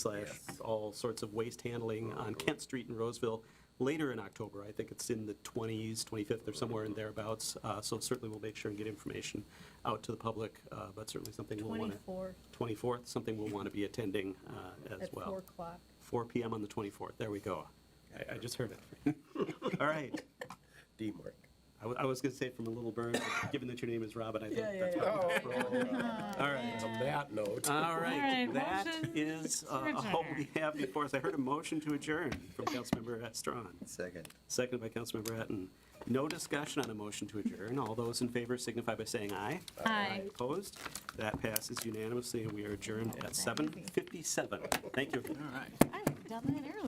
/ all sorts of waste handling on Kent Street in Roseville later in October. I think it's in the 20s, 25th or somewhere in thereabouts. So certainly we'll make sure and get information out to the public, but certainly something we'll want to. 24th, something we'll want to be attending as well. At 4 o'clock. 4 p.m. on the 24th. There we go. I just heard it. All right. Teamwork. I was going to say from a little bird, but given that your name is Robin, I thought that's all right. On that note. All right. All right, That motion is to all we have before us. I heard a motion to adjourn from Councilmember Strawn. Second. Seconded by Councilmember Etten. No discussion on a motion to adjourn. All those in favor signify by saying aye. Aye. Opposed? That passes unanimously, and we are adjourned at 7:57. Thank you. All right. I've done that early.